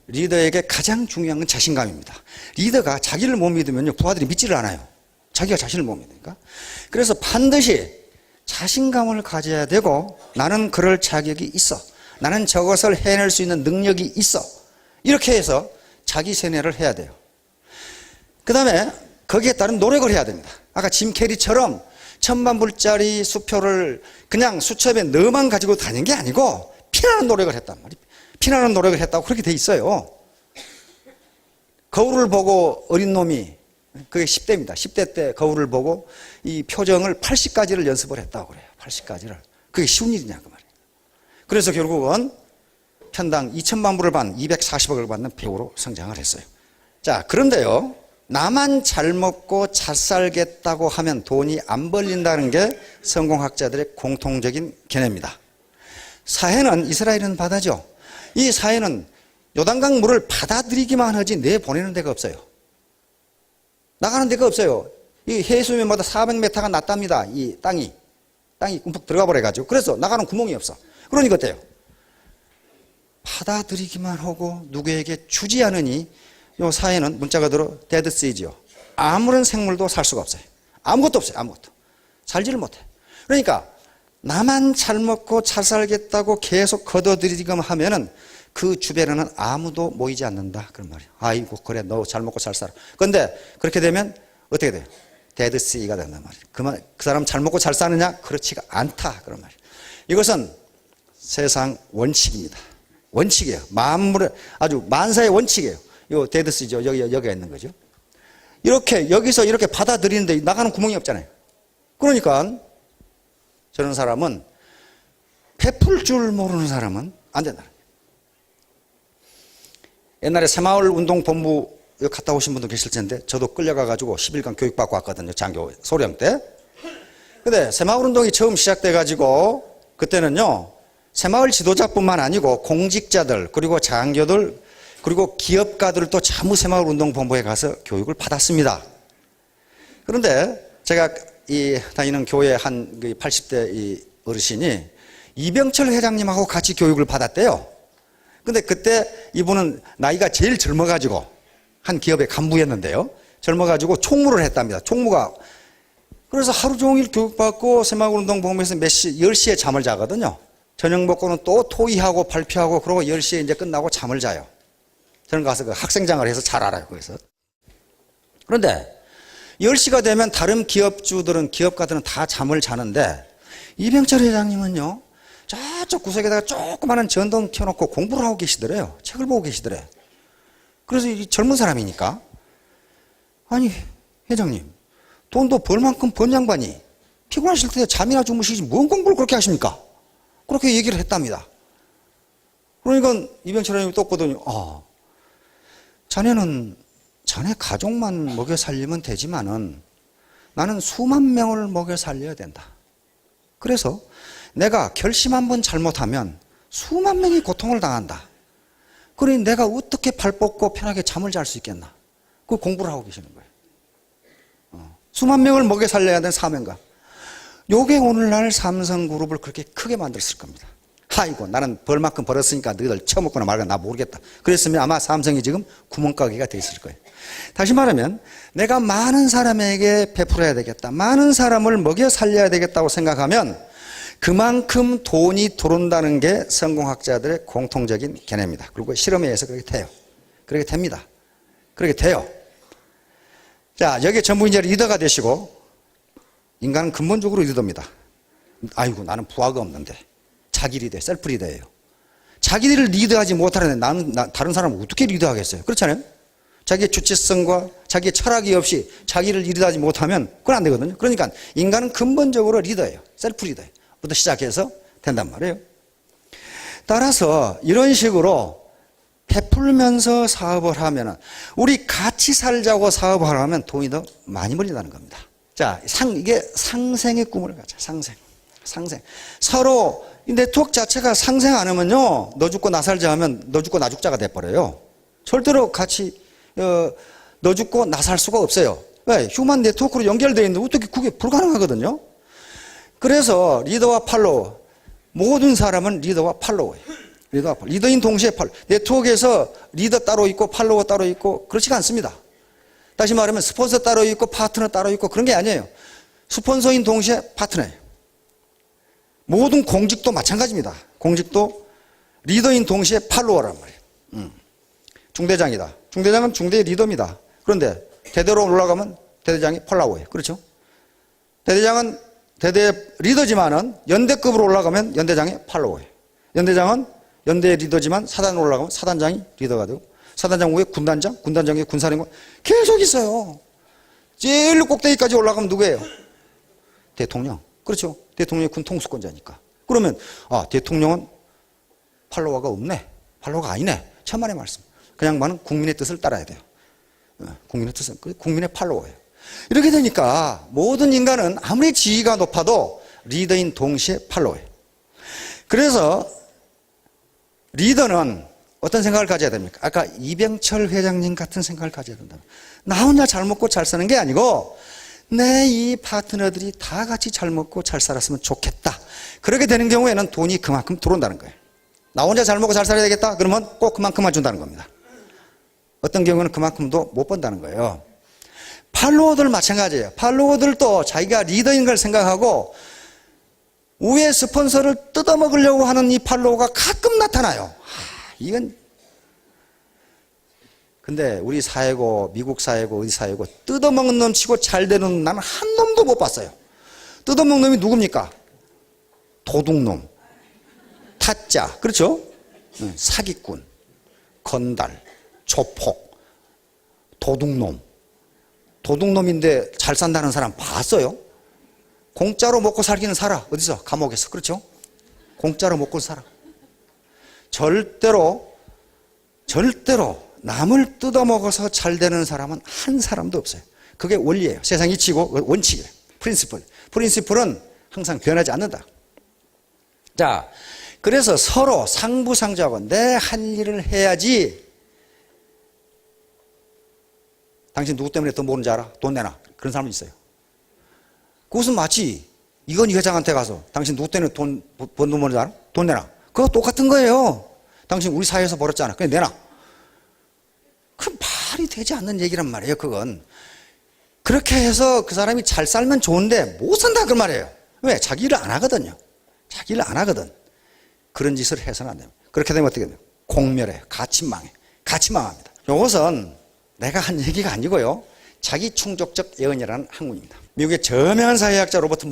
리더에게 가장 중요한 건 자신감입니다. 리더가 자기를 못 믿으면요, 부하들이 믿지를 않아요. 자기가 자신을 못 믿으니까. 그래서 반드시 자신감을 가져야 되고, 나는 그럴 자격이 있어. 나는 저것을 해낼 수 있는 능력이 있어. 이렇게 해서 자기 세뇌를 해야 돼요. 그 다음에 거기에 따른 노력을 해야 됩니다. 아까 짐 캐리처럼 1000만불짜리 수표를 그냥 수첩에 넣어만 가지고 다닌 게 아니고 피나는 노력을 했단 말이에요. 피나는 노력을 했다고 그렇게 돼 있어요. 거울을 보고 어린 놈이, 그게 10대입니다. 10대 때 거울을 보고 이 표정을 80가지를 연습을 했다고 그래요. 80가지를. 그게 쉬운 일이냐 그 말이에요. 그래서 결국은 편당 2000만 불을 받는 240억을 받는 배우로 성장을 했어요. 자, 그런데요, 나만 잘 먹고 잘 살겠다고 하면 돈이 안 벌린다는 게 성공학자들의 공통적인 견해입니다. 사해는 이스라엘은 바다죠. 이 사해는 요단강 물을 받아들이기만 하지 내보내는 데가 없어요. 나가는 데가 없어요. 이 해수면보다 400m가 낮답니다. 이 땅이 움푹 들어가 버려가지고. 그래서 나가는 구멍이 없어. 그러니까 어때요? 받아들이기만 하고 누구에게 주지 않으니 요 사해는 문자가 들어 데드시지요. 아무런 생물도 살 수가 없어요. 아무것도 없어요. 아무것도. 살지를 못해. 그러니까 나만 잘 먹고 잘 살겠다고 계속 걷어들이기만 하면은 그 주변에는 아무도 모이지 않는다. 그런 말이에요. 아이고 그래 너 잘 먹고 잘 살아. 그런데 그렇게 되면 어떻게 돼요? 데드시가 된단 말이에요. 그 사람 잘 먹고 잘 사느냐? 그렇지가 않다. 그런 말이에요. 이것은 세상 원칙입니다. 원칙이에요. 만물의 아주 만사의 원칙이에요. 요 데드시죠. 여기가 있는 거죠. 이렇게 여기서 이렇게 받아들이는데 나가는 구멍이 없잖아요. 그러니까 저런 사람은 베풀 줄 모르는 사람은 안 된다. 옛날에 새마을 운동본부 갔다 오신 분도 계실 텐데 저도 끌려가가지고 10일간 교육받고 왔거든요. 장교 소령 때. 근데 새마을 운동이 처음 시작돼가지고 그때는요, 새마을 지도자뿐만 아니고 공직자들 그리고 장교들 그리고 기업가들도 전부 새마을 운동본부에 가서 교육을 받았습니다. 그런데 제가 다니는 교회 한 80대 이 어르신이 이병철 회장님하고 같이 교육을 받았대요. 근데 그때 이분은 나이가 제일 젊어가지고 한 기업의 간부였는데요. 젊어가지고 총무를 했답니다. 총무가. 그래서 하루 종일 교육받고 새마을운동본부에서 10시에 잠을 자거든요. 저녁 먹고는 또 토의하고 발표하고 그러고 10시에 이제 끝나고 잠을 자요. 저는 가서 그 학생장을 해서 잘 알아요. 거기서. 그런데 10시가 되면 다른 기업주들은, 기업가들은 다 잠을 자는데 이병철 회장님은요, 저쪽 구석에다가 조그마한 전등 켜놓고 공부를 하고 계시더래요. 책을 보고 계시더래. 그래서 이 젊은 사람이니까, 아니, 회장님, 돈도 벌 만큼 번 양반이 피곤하실 때 잠이나 주무시지 뭔 공부를 그렇게 하십니까? 그렇게 얘기를 했답니다. 그러니까 이병철 회장님이 또 보더니, 자네는 자네 가족만 먹여 살리면 되지만은 나는 수만 명을 먹여 살려야 된다. 그래서 내가 결심 한번 잘못하면 수만 명이 고통을 당한다. 그러니 내가 어떻게 발 뻗고 편하게 잠을 잘 수 있겠나? 그 공부를 하고 계시는 거예요. 수만 명을 먹여 살려야 되는 사명감. 요게 오늘날 삼성그룹을 그렇게 크게 만들었을 겁니다. 아이고, 나는 벌만큼 벌었으니까 너희들 처먹거나 말거나 나 모르겠다. 그랬으면 아마 삼성이 지금 구멍가게가 돼 있을 거예요. 다시 말하면 내가 많은 사람에게 베풀어야 되겠다, 많은 사람을 먹여 살려야 되겠다고 생각하면 그만큼 돈이 들어온다는 게 성공학자들의 공통적인 개념입니다. 그리고 실험에 의해서 그렇게 돼요. 그렇게 됩니다. 그렇게 돼요. 자, 여기에 전부 이제 리더가 되시고, 인간은 근본적으로 리더입니다. 아이고, 나는 부하가 없는데. 자기 리더, 셀프 리더예요. 자기를 리드하지 못하는데 나는 다른 사람을 어떻게 리드하겠어요? 그렇잖아요? 자기의 주체성과 자기의 철학이 없이 자기를 리드하지 못하면 그건 안 되거든요. 그러니까 인간은 근본적으로 리더예요. 셀프 리더예요. 부터 시작해서 된단 말이에요. 따라서 이런 식으로 베풀면서 사업을 하면은, 우리 같이 살자고 사업을 하면 돈이 더 많이 벌린다는 겁니다. 자, 이게 상생의 꿈을 가자. 상생. 서로 이 네트워크 자체가 상생 안 하면요, 너 죽고 나 살자 하면 너 죽고 나 죽자가 돼버려요. 절대로 같이 너 죽고 나 살 수가 없어요. 왜? 휴먼 네트워크로 연결되어 있는데 어떻게 그게 불가능하거든요. 그래서 리더와 팔로워, 모든 사람은 리더와 팔로워예요. 리더인 동시에 팔로워. 네트워크에서 리더 따로 있고 팔로워 따로 있고 그렇지가 않습니다. 다시 말하면 스폰서 따로 있고 파트너 따로 있고 그런 게 아니에요. 스폰서인 동시에 파트너예요. 모든 공직도 마찬가지입니다. 공직도 리더인 동시에 팔로워란 말이에요. 중대장이다. 중대장은 중대의 리더입니다. 그런데 대대로 올라가면 대대장이 팔로워예요. 그렇죠? 대대장은 대대 리더지만은 연대급으로 올라가면 연대장이 팔로워예요. 연대장은 연대의 리더지만 사단으로 올라가면 사단장이 리더가 되고, 사단장 후에 군단장, 군단장 후에 군사령관 계속 있어요. 제일 꼭대기까지 올라가면 누구예요? 대통령. 그렇죠? 대통령이 군 통수권자니까. 그러면 대통령은 팔로워가 없네, 팔로워가 아니네, 천만의 말씀. 그냥 많은 국민의 뜻을 따라야 돼요. 국민의 뜻은 국민의 팔로워예요. 이렇게 되니까 모든 인간은 아무리 지위가 높아도 리더인 동시에 팔로워예요. 그래서 리더는 어떤 생각을 가져야 됩니까? 아까 이병철 회장님 같은 생각을 가져야 된다. 나 혼자 잘 먹고 잘 사는 게 아니고 내 이 파트너들이 다 같이 잘 먹고 잘 살았으면 좋겠다. 그렇게 되는 경우에는 돈이 그만큼 들어온다는 거예요. 나 혼자 잘 먹고 잘 살아야 되겠다? 그러면 꼭 그만큼만 준다는 겁니다. 어떤 경우는 그만큼도 못 번다는 거예요. 팔로워들 마찬가지예요. 팔로워들도 자기가 리더인 걸 생각하고 위에 스폰서를 뜯어먹으려고 하는 이 팔로워가 가끔 나타나요. 이건 근데 우리 사회고 미국 사회고 어디 사회고 뜯어먹는 놈 치고 잘 되는 놈 나는 한 놈도 못 봤어요. 뜯어먹는 놈이 누굽니까? 도둑놈, 타짜, 그렇죠? 사기꾼, 건달, 조폭, 도둑놈. 도둑놈인데 잘 산다는 사람 봤어요? 공짜로 먹고 살기는 살아. 어디서? 감옥에서. 그렇죠? 공짜로 먹고 살아. 절대로 남을 뜯어먹어서 잘 되는 사람은 한 사람도 없어요. 그게 원리예요. 세상 이치고 원칙이에요. 프린시플은 항상 변하지 않는다. 자, 그래서 서로 상부상조하고 내 할 일을 해야지. 당신 누구 때문에 더 모르는지 알아? 돈 내놔. 그런 사람이 있어요. 그것은 마치 이건희 회장한테 가서 당신 누구 때문에 돈 모르는지 알아? 돈 내놔. 그거 똑같은 거예요. 당신 우리 사회에서 벌었잖아. 그냥 내놔. 그 말이 되지 않는 얘기란 말이에요. 그건 그렇게 해서 그 사람이 잘 살면 좋은데 못 산다 그 말이에요. 왜? 자기 일을 안 하거든요. 자기 일을 안 하거든. 그런 짓을 해서는 안 됩니다. 그렇게 되면 어떻게 돼요? 공멸해요. 같이 망해. 같이 망합니다. 이것은 내가 한 얘기가 아니고요. 자기 충족적 예언이라는 학문입니다. 미국의 저명한 사회학자 로버트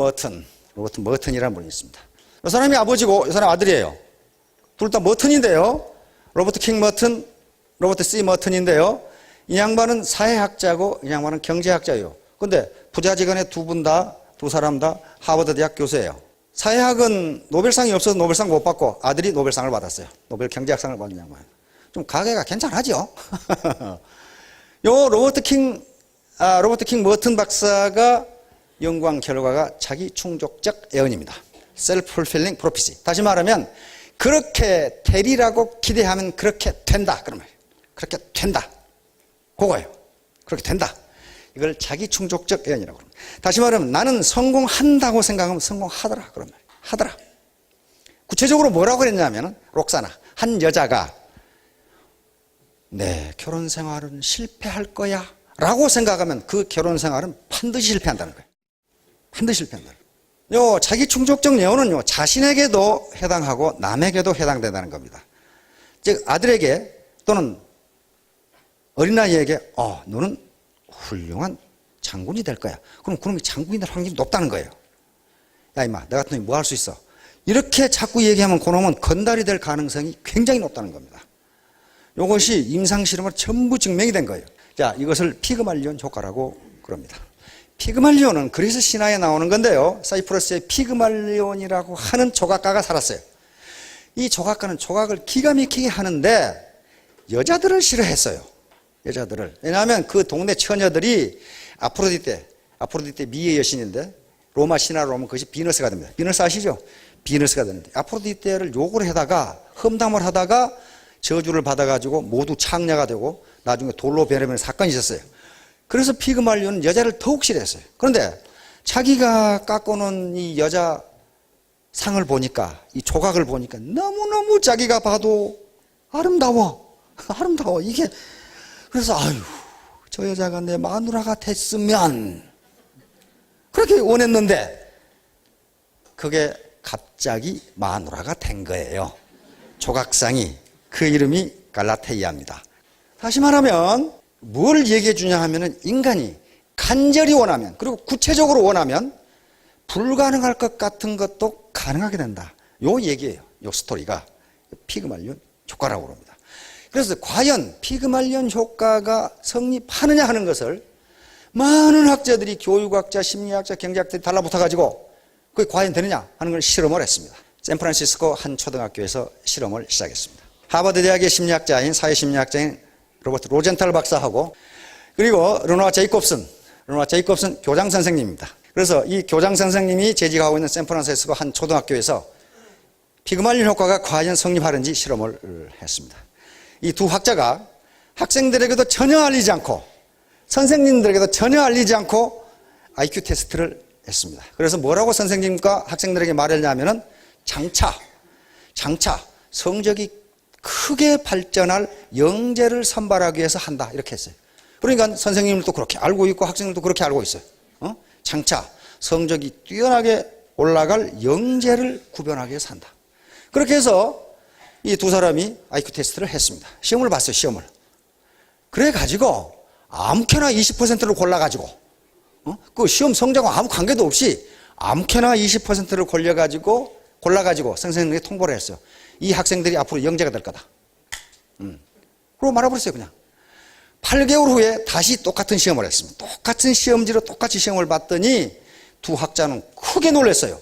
머튼이라는 분이 있습니다. 이 사람이 아버지고 이 사람 아들이에요. 둘 다 머튼인데요. 로버트 킹 머튼, 로버트 C 머튼인데요. 이 양반은 사회학자고 이 양반은 경제학자예요. 근데 부자지간에 두 사람 다 하버드 대학 교수예요. 사회학은 노벨상이 없어서 노벨상 못 받고 아들이 노벨상을 받았어요. 노벨 경제학상을 받은 양반. 좀 가게가 괜찮하죠? 요 로버트 킹 머튼 박사가 연구한 결과가 자기 충족적 예언입니다. self-fulfilling prophecy. 다시 말하면 그렇게 되리라고 기대하면 그렇게 된다. 그런 말이에요. 그렇게 된다. 그거예요. 그렇게 된다. 이걸 자기 충족적 예언이라고 합니다. 다시 말하면 나는 성공한다고 생각하면 성공하더라. 그런 말이에요. 하더라. 구체적으로 뭐라고 그랬냐면 록사나 한 여자가 내 결혼 생활은 실패할 거야 라고 생각하면 그 결혼 생활은 반드시 실패한다는 거예요. 반드시 실패한다는 거예요. 자기 충족적 예언은요, 자신에게도 해당하고 남에게도 해당된다는 겁니다. 즉 아들에게 또는 어린아이에게 너는 훌륭한 장군이 될 거야. 그럼 그놈이 장군이 될 확률이 높다는 거예요. 야 임마, 너 같은 놈이 뭐 할 수 있어? 이렇게 자꾸 얘기하면 그놈은 건달이 될 가능성이 굉장히 높다는 겁니다. 이것이 임상실험으로 전부 증명이 된 거예요. 자, 이것을 피그말리온 효과라고 그럽니다. 피그말리온은 그리스 신화에 나오는 건데요. 사이프러스에 피그말리온이라고 하는 조각가가 살았어요. 이 조각가는 조각을 기가 막히게 하는데 여자들을 싫어했어요. 여자들을. 왜냐하면 그 동네 처녀들이 아프로디테 미의 여신인데 로마 신화로 보면 그것이 비너스가 됩니다. 비너스 아시죠? 비너스가 되는데 아프로디테를 욕을 하다가 험담을 하다가 저주를 받아가지고 모두 창녀가 되고 나중에 돌로 베려면 사건이 있었어요. 그래서 피그말리온은 여자를 더욱 싫어했어요. 그런데 자기가 깎아놓은 이 여자 상을 보니까 이 조각을 보니까 너무너무 자기가 봐도 아름다워. 이게 그래서 저 여자가 내 마누라가 됐으면 그렇게 원했는데 그게 갑자기 마누라가 된 거예요. 조각상이. 그 이름이 갈라테이아입니다. 다시 말하면 뭘 얘기해 주냐 하면은 인간이 간절히 원하면 그리고 구체적으로 원하면 불가능할 것 같은 것도 가능하게 된다. 요 얘기예요. 요 스토리가 피그말리온 효과라고 합니다. 그래서 과연 피그말리온 효과가 성립하느냐 하는 것을 많은 학자들이 교육학자, 심리학자, 경제학자들이 달라붙어가지고 그게 과연 되느냐 하는 걸 실험을 했습니다. 샌프란시스코 한 초등학교에서 실험을 시작했습니다. 하버드 대학의 심리학자인 사회심리학자인 로버트 로젠탈 박사하고 그리고 르노아 제이콥슨 교장 선생님입니다. 그래서 이 교장 선생님이 재직하고 있는 샌프란시스코 한 초등학교에서 피그말리온 효과가 과연 성립하는지 실험을 했습니다. 이 두 학자가 학생들에게도 전혀 알리지 않고 선생님들에게도 전혀 알리지 않고 IQ 테스트를 했습니다. 그래서 뭐라고 선생님과 학생들에게 말했냐면은 장차 성적이 크게 발전할 영재를 선발하기 위해서 한다 이렇게 했어요. 그러니까 선생님들도 그렇게 알고 있고 학생들도 그렇게 알고 있어요. 장차 성적이 뛰어나게 올라갈 영재를 구별하기 위해서 한다. 그렇게 해서 이 두 사람이 IQ 테스트를 했습니다. 시험을 봤어요. 시험을. 그래가지고 아무렇게나 20%를 골라가지고 그 시험 성적과 아무 관계도 없이 아무렇게나 20%를 골라가지고 선생님에게 통보를 했어요. 이 학생들이 앞으로 영재가 될 거다. 그러고 말아버렸어요. 그냥 8개월 후에 다시 똑같은 시험을 했습니다. 똑같은 시험지로 똑같이 시험을 봤더니 두 학자는 크게 놀랐어요.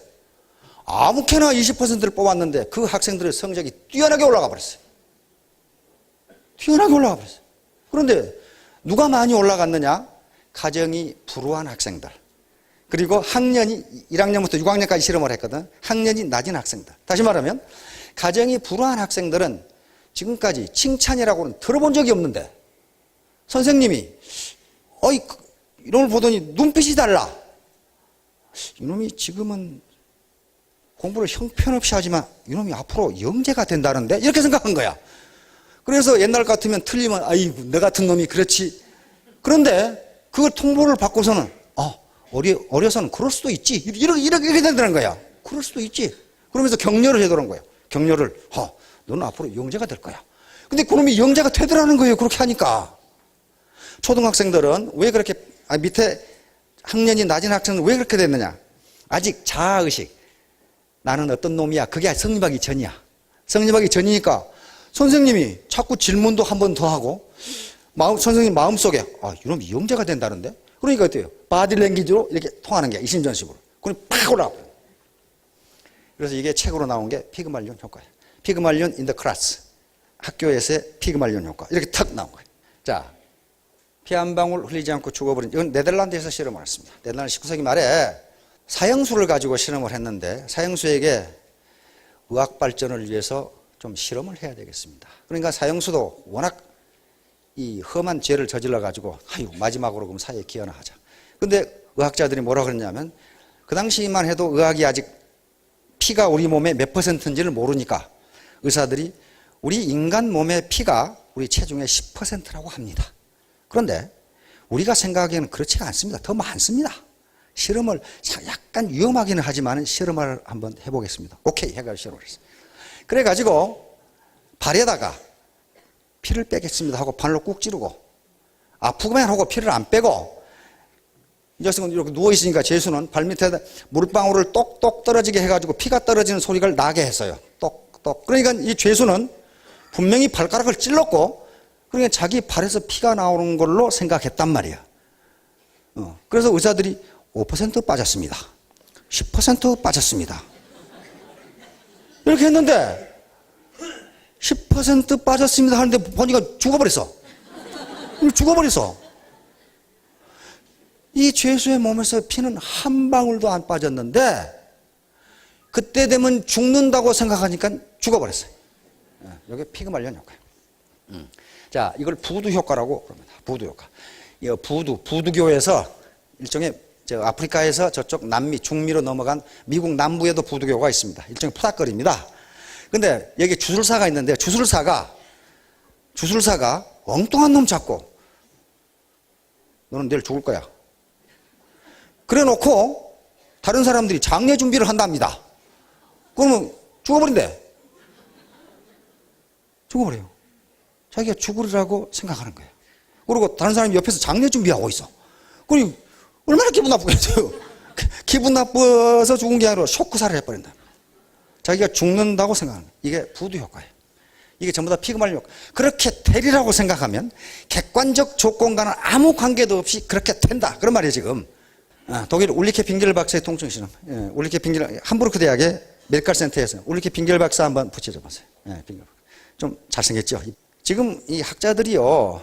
아무렇게나 20%를 뽑았는데 그 학생들의 성적이 뛰어나게 올라가 버렸어요. 그런데 누가 많이 올라갔느냐? 가정이 불우한 학생들. 그리고 학년이 1학년부터 6학년까지 실험을 했거든. 학년이 낮은 학생들. 다시 말하면 가정이 불우한 학생들은 지금까지 칭찬이라고는 들어본 적이 없는데 선생님이 이놈을 보더니 눈빛이 달라. 이놈이 지금은 공부를 형편없이 하지만 이놈이 앞으로 영재가 된다는데 이렇게 생각한 거야. 그래서 옛날 같으면 틀리면 아이고 너 같은 놈이 그렇지. 그런데 그걸 통보를 받고서는 어려서는 그럴 수도 있지. 이렇게 된다는 거야. 그럴 수도 있지. 그러면서 격려를 해도는 거야. 격려를, 너는 앞으로 영재가 될 거야. 근데 그놈이 영재가 되더라는 거예요. 그렇게 하니까. 초등학생들은 왜 그렇게, 밑에 학년이 낮은 학생은 왜 그렇게 됐느냐? 아직 자아의식. 나는 어떤 놈이야. 그게 성립하기 전이야. 성립하기 전이니까 선생님이 자꾸 질문도 한 번 더 하고, 선생님 마음속에, 이놈이 영재가 된다는데? 그러니까 어때요? 바디랭귀지로 이렇게 통하는 게 이심전심으로. 그럼 팍 올라와요. 그래서 이게 책으로 나온 게 피그말리온 효과예요. 피그말리온 인 더 클래스. 학교에서의 피그말리온 효과. 이렇게 탁 나온 거예요. 자, 피 한 방울 흘리지 않고 죽어버린, 이건 네덜란드에서 실험을 했습니다. 네덜란드 19세기 말에 사형수를 가지고 실험을 했는데, 사형수에게 의학 발전을 위해서 좀 실험을 해야 되겠습니다. 그러니까 사형수도 워낙 이 험한 죄를 저질러 가지고 마지막으로 그럼 사회에 기여나 하자. 근데 의학자들이 뭐라 그랬냐면, 그 당시만 해도 의학이 아직 피가 우리 몸에 몇 %인지를 모르니까 의사들이 우리 인간 몸의 피가 우리 체중의 10%라고 합니다. 그런데 우리가 생각하기에는 그렇지가 않습니다. 더 많습니다. 실험을 약간 위험하기는 하지만 실험을 한번 해보겠습니다. 오케이 해가지고 실험을 했어요. 그래가지고 발에다가 피를 빼겠습니다 하고 발로 꾹 찌르고, 아프기만 하고 피를 안 빼고, 이 녀석은 이렇게 누워있으니까 죄수는 발 밑에 물방울을 똑똑 떨어지게 해가지고 피가 떨어지는 소리를 나게 했어요. 똑똑. 그러니까 이 죄수는 분명히 발가락을 찔렀고, 그러니까 자기 발에서 피가 나오는 걸로 생각했단 말이야. 그래서 의사들이 5% 빠졌습니다. 10% 빠졌습니다. 이렇게 했는데 10% 빠졌습니다 하는데 보니까 죽어버렸어. 죽어버렸어. 이 죄수의 몸에서 피는 한 방울도 안 빠졌는데 그때 되면 죽는다고 생각하니까 죽어버렸어요. 이게 피그말리온 효과예요. 자, 이걸 부두 효과라고 그럽니다. 부두 효과. 이 부두교에서 일종의 아프리카에서 저쪽 남미, 중미로 넘어간 미국 남부에도 부두교가 있습니다. 일종의 푸닥거리입니다. 근데 여기 주술사가 있는데 주술사가 엉뚱한 놈 잡고 너는 내일 죽을 거야. 그래 놓고 다른 사람들이 장례 준비를 한답니다. 그러면 죽어버린대. 죽어버려요. 자기가 죽으리라고 생각하는 거예요. 그리고 다른 사람이 옆에서 장례 준비하고 있어. 그리고 얼마나 기분 나쁘겠어요. 기분 나빠서 죽은 게 아니라 쇼크사를 해버린다. 자기가 죽는다고 생각하는 거예요. 이게 부두 효과예요. 이게 전부 다 피그말리온 효과. 그렇게 되리라고 생각하면 객관적 조건과는 아무 관계도 없이 그렇게 된다. 그런 말이에요 지금. 독일 울리케 빙겔 박사의 통증 실험. 울리케 빙겔, 함부르크 대학의 메디컬 센터에서 울리케 빙겔 박사 한번 붙여줘 보세요. 좀 잘생겼죠. 지금 이 학자들이요,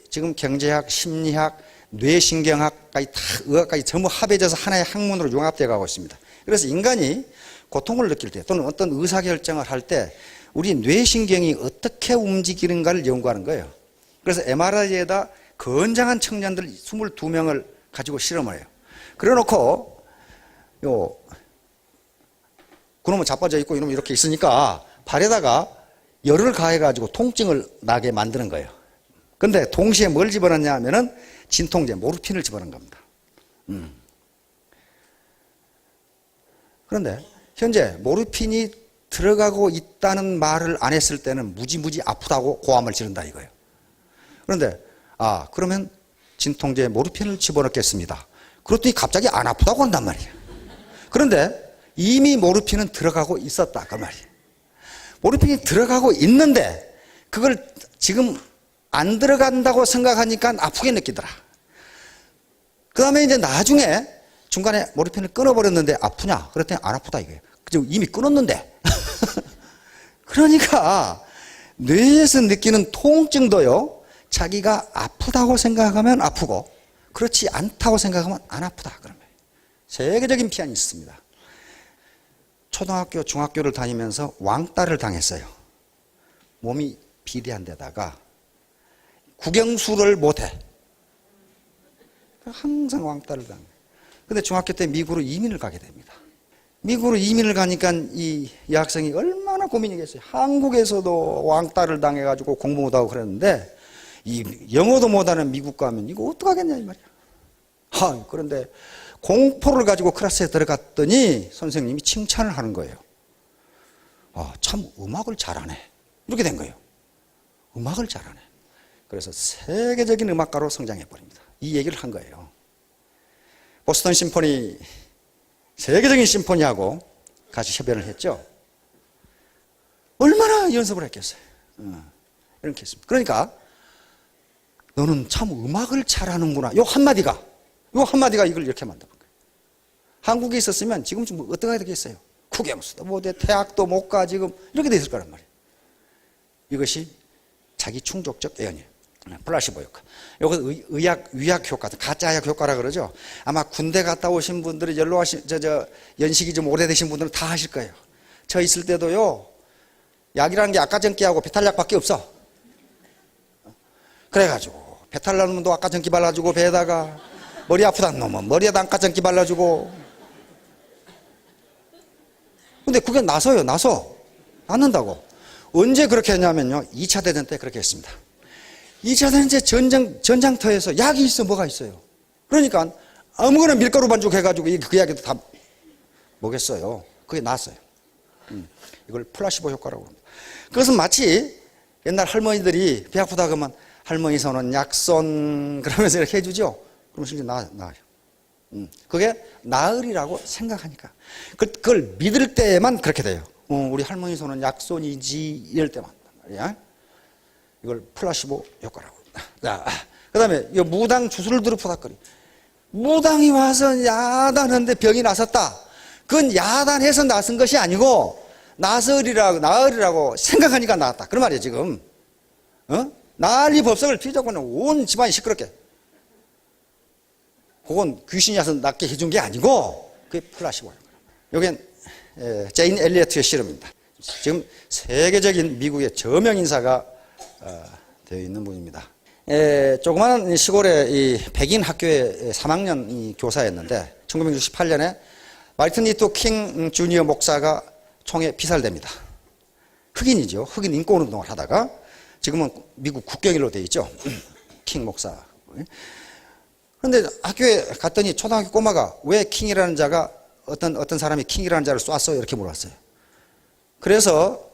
지금 경제학, 심리학, 뇌신경학까지 다 의학까지 전부 합해져서 하나의 학문으로 융합되어 가고 있습니다. 그래서 인간이 고통을 느낄 때 또는 어떤 의사결정을 할 때 우리 뇌신경이 어떻게 움직이는가를 연구하는 거예요. 그래서 MRI에다 건장한 청년들 22명을 가지고 실험을 해요. 그래 놓고 그놈은 자빠져 있고 이놈은 이렇게 있으니까 발에다가 열을 가해가지고 통증을 나게 만드는 거예요. 근데 동시에 뭘 집어넣냐 하면은 진통제, 모르핀을 집어넣은 겁니다. 그런데 현재 모르핀이 들어가고 있다는 말을 안 했을 때는 무지무지 아프다고 고함을 지른다 이거예요. 그런데 그러면 진통제에 모르핀을 집어넣겠습니다. 그랬더니 갑자기 안 아프다고 한단 말이에요. 그런데 이미 모르핀은 들어가고 있었다 그 말이에요. 모르핀이 들어가고 있는데 그걸 지금 안 들어간다고 생각하니까 아프게 느끼더라. 그 다음에 이제 나중에 중간에 모르핀을 끊어버렸는데 아프냐? 그랬더니 안 아프다 이거예요. 이미 끊었는데. 그러니까 뇌에서 느끼는 통증도요, 자기가 아프다고 생각하면 아프고 그렇지 않다고 생각하면 안 아프다 그런 거예요. 세계적인 피아니스트입니다. 초등학교, 중학교를 다니면서 왕따를 당했어요. 몸이 비대한 데다가 국영수를 못해. 항상 왕따를 당해. 근데 중학교 때 미국으로 이민을 가게 됩니다. 미국으로 이민을 가니까 이 여학생이 얼마나 고민이겠어요. 한국에서도 왕따를 당해가지고 공부 못하고 그랬는데 이 영어도 못하는 미국 가면 이거 어떡하겠냐 이 말이야. 그런데 공포를 가지고 클래스에 들어갔더니 선생님이 칭찬을 하는 거예요. 참 음악을 잘하네. 이렇게 된 거예요. 음악을 잘하네. 그래서 세계적인 음악가로 성장해 버립니다. 이 얘기를 한 거예요. 보스턴 심포니, 세계적인 심포니하고 같이 협연을 했죠. 얼마나 연습을 했겠어요. 이렇게 했습니다. 그러니까 너는 참 음악을 잘하는구나. 요 한마디가 이걸 이렇게 만든 거예요. 한국에 있었으면 지금 좀 어떻게 되겠어요? 국영수도 못해, 대학도 못 가, 지금 이렇게 돼 있을 거란 말이에요. 이것이 자기 충족적 예언이에요. 플라시보 효과. 이것은 위약 효과, 가짜약 효과라 그러죠. 아마 군대 갔다 오신 분들이 연식이 좀 오래되신 분들은 다 하실 거예요. 저 있을 때도요, 약이라는 게 아까전기하고 배탈약밖에 없어. 그래가지고 배탈 나는 놈도 아까전기 발라주고, 배에다가 머리 아프다는 놈은 머리에다 아까전기 발라주고. 근데 그게 나서요. 낫는다고. 언제 그렇게 했냐면요, 2차 대전 때 그렇게 했습니다. 2차 대전 때 전장터에서 약이 있어, 뭐가 있어요. 그러니까 아무거나 밀가루 반죽 해가지고 그 약에도 다 먹였어요. 그게 나았어요. 이걸 플라시보 효과라고 합니다. 그것은 마치 옛날 할머니들이 배 아프다 그러면 할머니 손은 약손 그러면서 이렇게 해주죠. 그러면 실제 나아요. 그게 나으리라고 생각하니까. 그걸 믿을 때만 그렇게 돼요. 우리 할머니 손은 약손이지, 이럴 때만 말이야. 이걸 플라시보 효과라고. 자, 그 다음에 무당 주술을 들어 포닥거리. 무당이 와서 야단하는데 병이 나섰다. 그건 야단해서 나선 것이 아니고 나으리라고 생각하니까 나았다. 그런 말이에요, 지금. 난리 법석을 피자고는 온 집안이 시끄럽게. 그건 귀신이 와서 낫게 해준 게 아니고, 그게 플라시보예요. 여긴 제인 엘리어트의 실험입니다. 지금 세계적인 미국의 저명 인사가 되어 있는 분입니다. 조그마한 시골의 이 백인 학교의 3학년 교사였는데 1968년에 마르틴 루터 킹 주니어 목사가 총에 피살됩니다. 흑인이죠. 흑인 인권운동을 하다가 지금은 미국 국경일로 되어 있죠. 킹 목사. 그런데 학교에 갔더니 초등학교 꼬마가 왜 킹이라는 자가 어떤 사람이 킹이라는 자를 쐈어요? 이렇게 물어봤어요. 그래서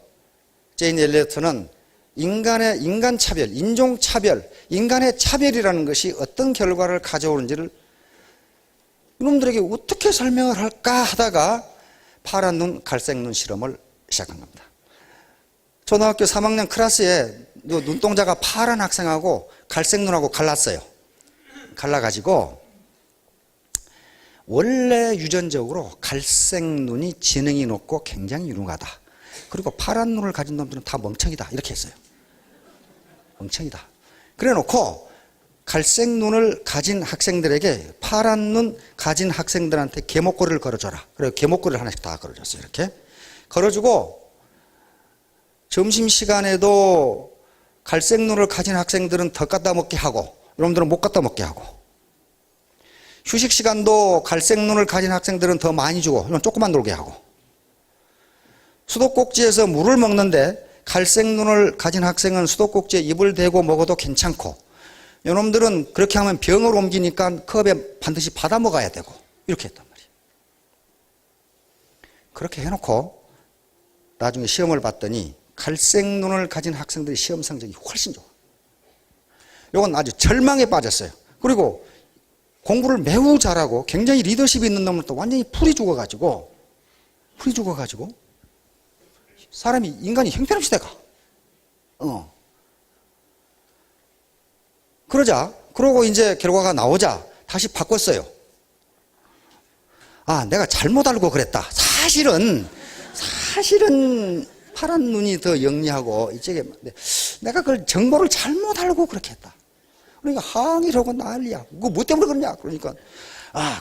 제인 엘리어트는 인간 차별, 인종 차별, 인간의 차별이라는 것이 어떤 결과를 가져오는지를 이놈들에게 어떻게 설명을 할까 하다가 파란 눈, 갈색 눈 실험을 시작한 겁니다. 초등학교 3학년 클래스에 눈동자가 파란 학생하고 갈색 눈하고 갈랐어요. 갈라가지고 원래 유전적으로 갈색 눈이 지능이 높고 굉장히 유능하다. 그리고 파란 눈을 가진 놈들은 다 멍청이다. 이렇게 했어요. 멍청이다. 그래 놓고 갈색 눈을 가진 학생들에게 파란 눈 가진 학생들한테 계목걸이를 걸어줘라. 그래서 계목걸이를 하나씩 다 걸어줬어요. 이렇게 걸어주고 점심시간에도 갈색 눈을 가진 학생들은 더 갖다 먹게 하고 여러분들은 못 갖다 먹게 하고 휴식 시간도 갈색 눈을 가진 학생들은 더 많이 주고 조금만 놀게 하고 수도꼭지에서 물을 먹는데 갈색 눈을 가진 학생은 수도꼭지에 입을 대고 먹어도 괜찮고 이놈들은 그렇게 하면 병을 옮기니까 컵에 반드시 받아 먹어야 되고 이렇게 했단 말이에요. 그렇게 해놓고 나중에 시험을 봤더니 갈색 눈을 가진 학생들의 시험 성적이 훨씬 좋아. 이건 아주 절망에 빠졌어요. 그리고 공부를 매우 잘하고 굉장히 리더십이 있는 놈은 또 완전히 풀이 죽어가지고 사람이 인간이 형편없이 돼가. 그러고 이제 결과가 나오자 다시 바꿨어요. 내가 잘못 알고 그랬다. 사실은 파란 눈이 더 영리하고 이쪽에 내가 그걸 정보를 잘못 알고 그렇게 했다. 그러니까 항의를 하고 난리야. 그거 뭐 때문에 그러냐? 그러니까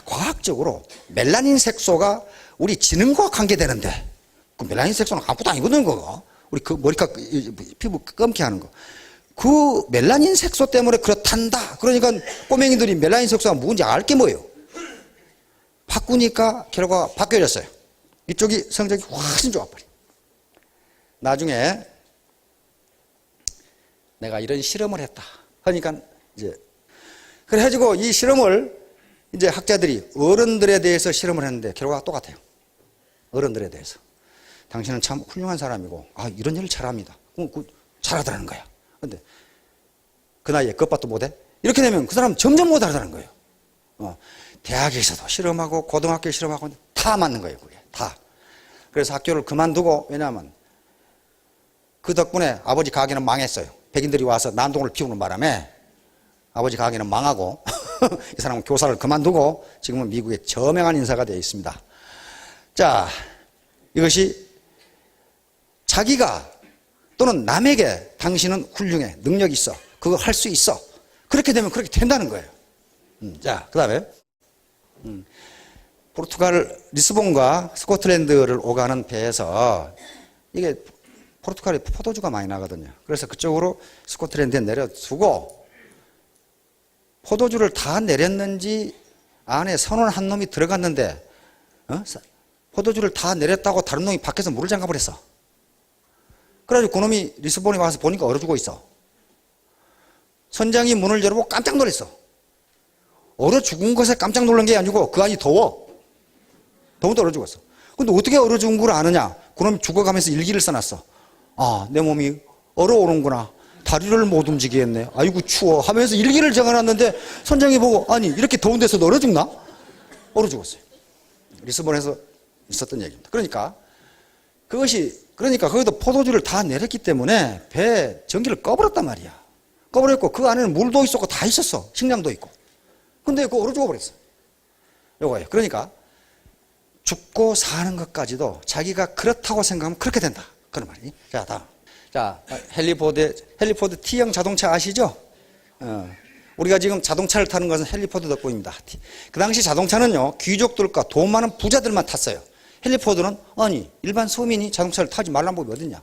과학적으로 멜라닌 색소가 우리 지능과 관계되는데 그 멜라닌 색소는 아무것도 아니거든 그거. 우리 그 머리카락 피부 검게 하는 거. 그 멜라닌 색소 때문에 그렇단다. 그러니까 꼬맹이들이 멜라닌 색소가 뭔지 알게 뭐예요. 바꾸니까 결과가 바뀌어졌어요. 이쪽이 성적이 훨씬 좋아버려. 나중에 내가 이런 실험을 했다. 그러니까 이제 그래가지고 이 실험을 이제 학자들이 어른들에 대해서 실험을 했는데 결과가 똑같아요. 어른들에 대해서. 당신은 참 훌륭한 사람이고, 아, 이런 일을 잘합니다. 잘하더라는 거야. 근데 그 나이에 그것밖에 못해? 이렇게 되면 그 사람 점점 못하더라는 거예요. 대학에서도 실험하고 고등학교 실험하고 다 맞는 거예요. 그게 다. 그래서 학교를 그만두고, 왜냐하면 그 덕분에 아버지 가게는 망했어요. 백인들이 와서 난동을 피우는 바람에 아버지 가게는 망하고 이 사람은 교사를 그만두고 지금은 미국의 저명한 인사가 되어 있습니다. 자, 이것이 자기가 또는 남에게 당신은 훌륭해, 능력이 있어, 그거 할 수 있어, 그렇게 되면 그렇게 된다는 거예요. 자, 그 다음에 포르투갈 리스본과 스코틀랜드를 오가는 배에서, 이게 포르투갈에 포도주가 많이 나거든요. 그래서 그쪽으로 스코틀랜드에 내려두고 포도주를 다 내렸는지 안에 선원 한 놈이 들어갔는데 포도주를 다 내렸다고 다른 놈이 밖에서 물을 잠가버렸어. 그래가지고 그놈이 리스본에 와서 보니까 얼어 죽어 있어. 선장이 문을 열어보고 깜짝 놀랐어. 얼어 죽은 것에 깜짝 놀란 게 아니고 그 안이 더워. 더워도 얼어 죽었어. 근데 어떻게 얼어 죽은 걸 아느냐? 그놈이 죽어가면서 일기를 써놨어. 아, 내 몸이 얼어오는구나. 다리를 못 움직이겠네. 아이고 추워 하면서 일기를 적어놨는데 선장이 보고, 아니 이렇게 더운 데서도 얼어 죽나? 얼어 죽었어요. 리스본에서 있었던 얘기입니다. 그러니까 거기도 포도주를 다 내렸기 때문에 배에 전기를 꺼버렸단 말이야. 꺼버렸고 그 안에는 물도 있었고 다 있었어. 식량도 있고. 근데 그거 얼어 죽어버렸어. 요거예요. 그러니까 죽고 사는 것까지도 자기가 그렇다고 생각하면 그렇게 된다. 그런 말이니. 자, 다음. 자, 헨리포드 T형 자동차 아시죠? 우리가 지금 자동차를 타는 것은 헨리포드 덕분입니다. 그 당시 자동차는요, 귀족들과 돈 많은 부자들만 탔어요. 헨리포드는, 아니, 일반 서민이 자동차를 타지 말란 법이 어딨냐.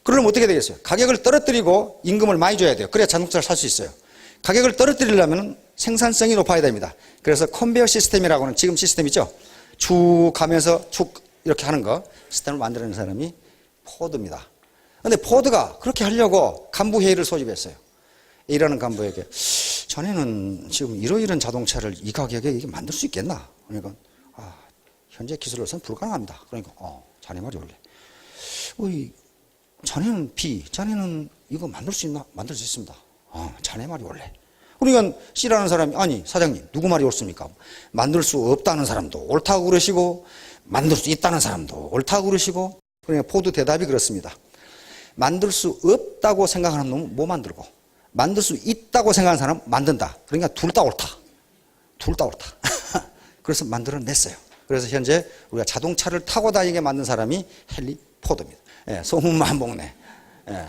그러면 어떻게 되겠어요? 가격을 떨어뜨리고 임금을 많이 줘야 돼요. 그래야 자동차를 살 수 있어요. 가격을 떨어뜨리려면 생산성이 높아야 됩니다. 그래서 컨베이어 시스템이라고 하는 지금 시스템 있죠? 쭉 가면서 쭉 이렇게 하는 거, 시스템을 만들어낸 사람이 포드입니다. 근데 포드가 그렇게 하려고 간부회의를 소집했어요. A라는 간부에게, 자네는 지금 이러이러한 자동차를 이 가격에 이게 만들 수 있겠나? 그러니까, 현재 기술로서는 불가능합니다. 그러니까, 자네 말이 원래. 자네는 B, 자네는 이거 만들 수 있나? 만들 수 있습니다. 자네 말이 원래. 그러니까 C라는 사람이, 아니, 사장님, 누구 말이 옳습니까? 만들 수 없다는 사람도 옳다고 그러시고, 만들 수 있다는 사람도 옳다고 그러시고, 그러니까 포드 대답이 그렇습니다. 만들 수 없다고 생각하는 놈은 못 만들고, 만들 수 있다고 생각하는 사람은 만든다. 그러니까 둘 다 옳다. 둘 다 옳다. 그래서 만들어냈어요. 그래서 현재 우리가 자동차를 타고 다니게 만든 사람이 헨리 포드입니다. 예, 소문만 먹네. 예,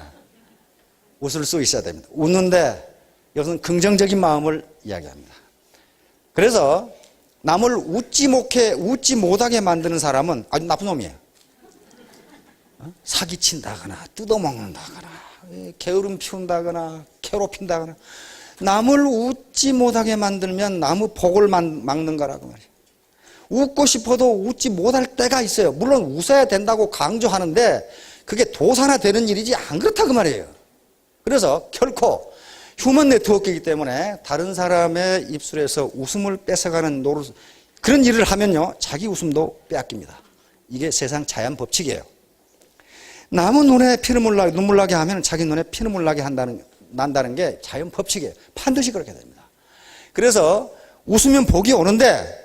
웃을 수 있어야 됩니다. 웃는데 이것은 긍정적인 마음을 이야기합니다. 그래서 남을 웃지 못하게 만드는 사람은 아주 나쁜 놈이에요. 사기친다거나 뜯어먹는다거나 게으름 피운다거나 괴롭힌다거나, 남을 웃지 못하게 만들면 나무 복을 막는 거라고 말이에요. 웃고 싶어도 웃지 못할 때가 있어요. 물론 웃어야 된다고 강조하는데 그게 도산화되는 일이지 안 그렇다 그 말이에요. 그래서 결코 휴먼 네트워크이기 때문에 다른 사람의 입술에서 웃음을 뺏어가는 노릇, 그런 일을 하면요, 자기 웃음도 빼앗깁니다. 이게 세상 자연 법칙이에요. 남의 눈에 눈물 나게 하면 자기 눈에 피눈물 나게 난다는 게 자연 법칙이에요. 반드시 그렇게 됩니다. 그래서 웃으면 복이 오는데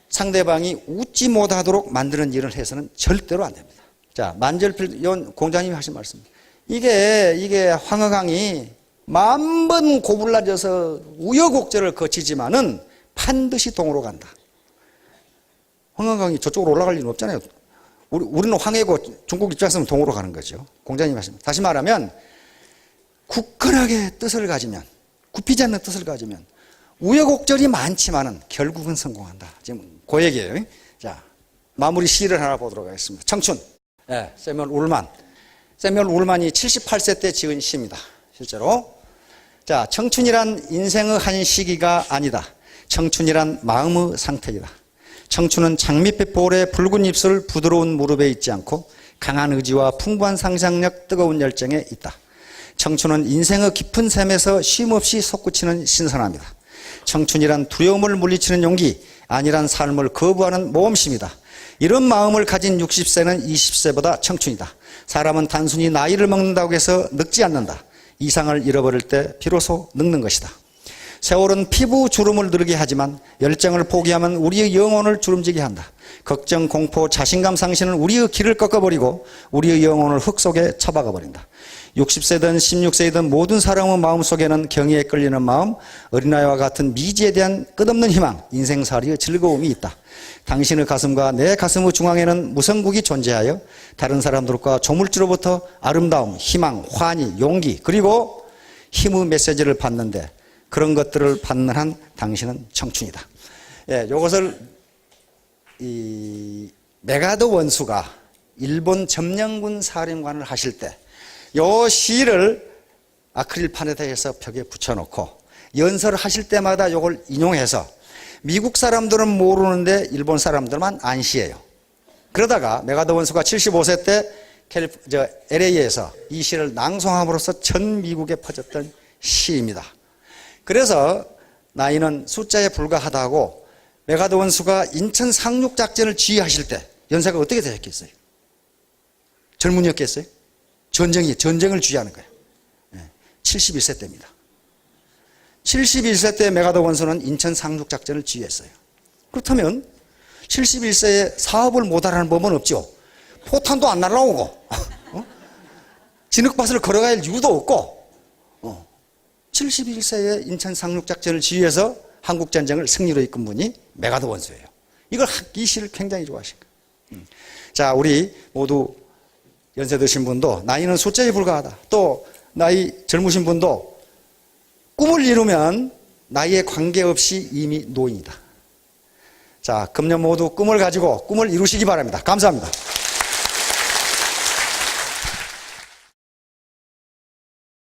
상대방이 웃지 못하도록 만드는 일을 해서는 절대로 안 됩니다. 자, 만절필 공자님이 하신 말씀. 이게 황허강이 만번 고불라져서 우여곡절을 거치지만은 반드시 동으로 간다. 황허강이 저쪽으로 올라갈 일은 없잖아요. 우리는 황해고 중국 입장에서는 동으로 가는 거죠. 공자님 말씀. 다시 말하면 굳건하게 뜻을 가지면, 굽히지 않는 뜻을 가지면 우여곡절이 많지만은 결국은 성공한다. 지금 그 얘기예요. 자, 마무리 시를 하나 보도록 하겠습니다. 청춘. 네, 세뮤얼 울만이 78세 때 지은 시입니다. 실제로. 자, 청춘이란 인생의 한 시기가 아니다. 청춘이란 마음의 상태이다. 청춘은 장밋빛 볼의 붉은 입술, 부드러운 무릎에 있지 않고 강한 의지와 풍부한 상상력, 뜨거운 열정에 있다. 청춘은 인생의 깊은 샘에서 쉼없이 솟구치는 신선함이다. 청춘이란 두려움을 물리치는 용기, 안일한 삶을 거부하는 모험심이다. 이런 마음을 가진 60세는 20세보다 청춘이다. 사람은 단순히 나이를 먹는다고 해서 늙지 않는다. 이상을 잃어버릴 때 비로소 늙는 것이다. 세월은 피부 주름을 누르게 하지만 열정을 포기하면 우리의 영혼을 주름지게 한다. 걱정, 공포, 자신감 상실은 우리의 길을 꺾어버리고 우리의 영혼을 흙 속에 처박아 버린다. 60세든 16세이든 모든 사람의 마음속에는 경의에 끌리는 마음, 어린아이와 같은 미지에 대한 끝없는 희망, 인생살이의 즐거움이 있다. 당신의 가슴과 내 가슴의 중앙에는 무성국이 존재하여 다른 사람들과 조물주로부터 아름다움, 희망, 환희, 용기 그리고 힘의 메시지를 받는데 그런 것들을 받는 한 당신은 청춘이다. 예, 이것을 메가더 원수가 일본 점령군 사령관을 하실 때 이 시를 아크릴판에다 해서 벽에 붙여놓고 연설을 하실 때마다 이걸 인용해서 미국 사람들은 모르는데 일본 사람들만 안시해요. 그러다가 메가더 원수가 75세 때 LA에서 이 시를 낭송함으로써 전 미국에 퍼졌던 시입니다. 그래서 나이는 숫자에 불과하다고 메가더 원수가 인천 상륙작전을 지휘하실 때 연세가 어떻게 되셨겠어요? 젊은이였겠어요? 전쟁을 지휘하는 거예요. 71세 때입니다. 71세 때 메가더 원수는 인천 상륙작전을 지휘했어요. 그렇다면 71세에 사업을 못하라는 법은 없죠. 포탄도 안 날라오고 진흙밭을 걸어갈 이유도 없고 71세에 인천 상륙작전을 지휘해서 한국전쟁을 승리로 이끈 분이 메가더 원수예요. 이 시를 굉장히 좋아하신 거예요. 자, 우리 모두 연세 드신 분도 나이는 숫자에 불과하다. 또 나이 젊으신 분도 꿈을 이루면 나이에 관계없이 이미 노인이다. 자, 금년 모두 꿈을 가지고 꿈을 이루시기 바랍니다. 감사합니다.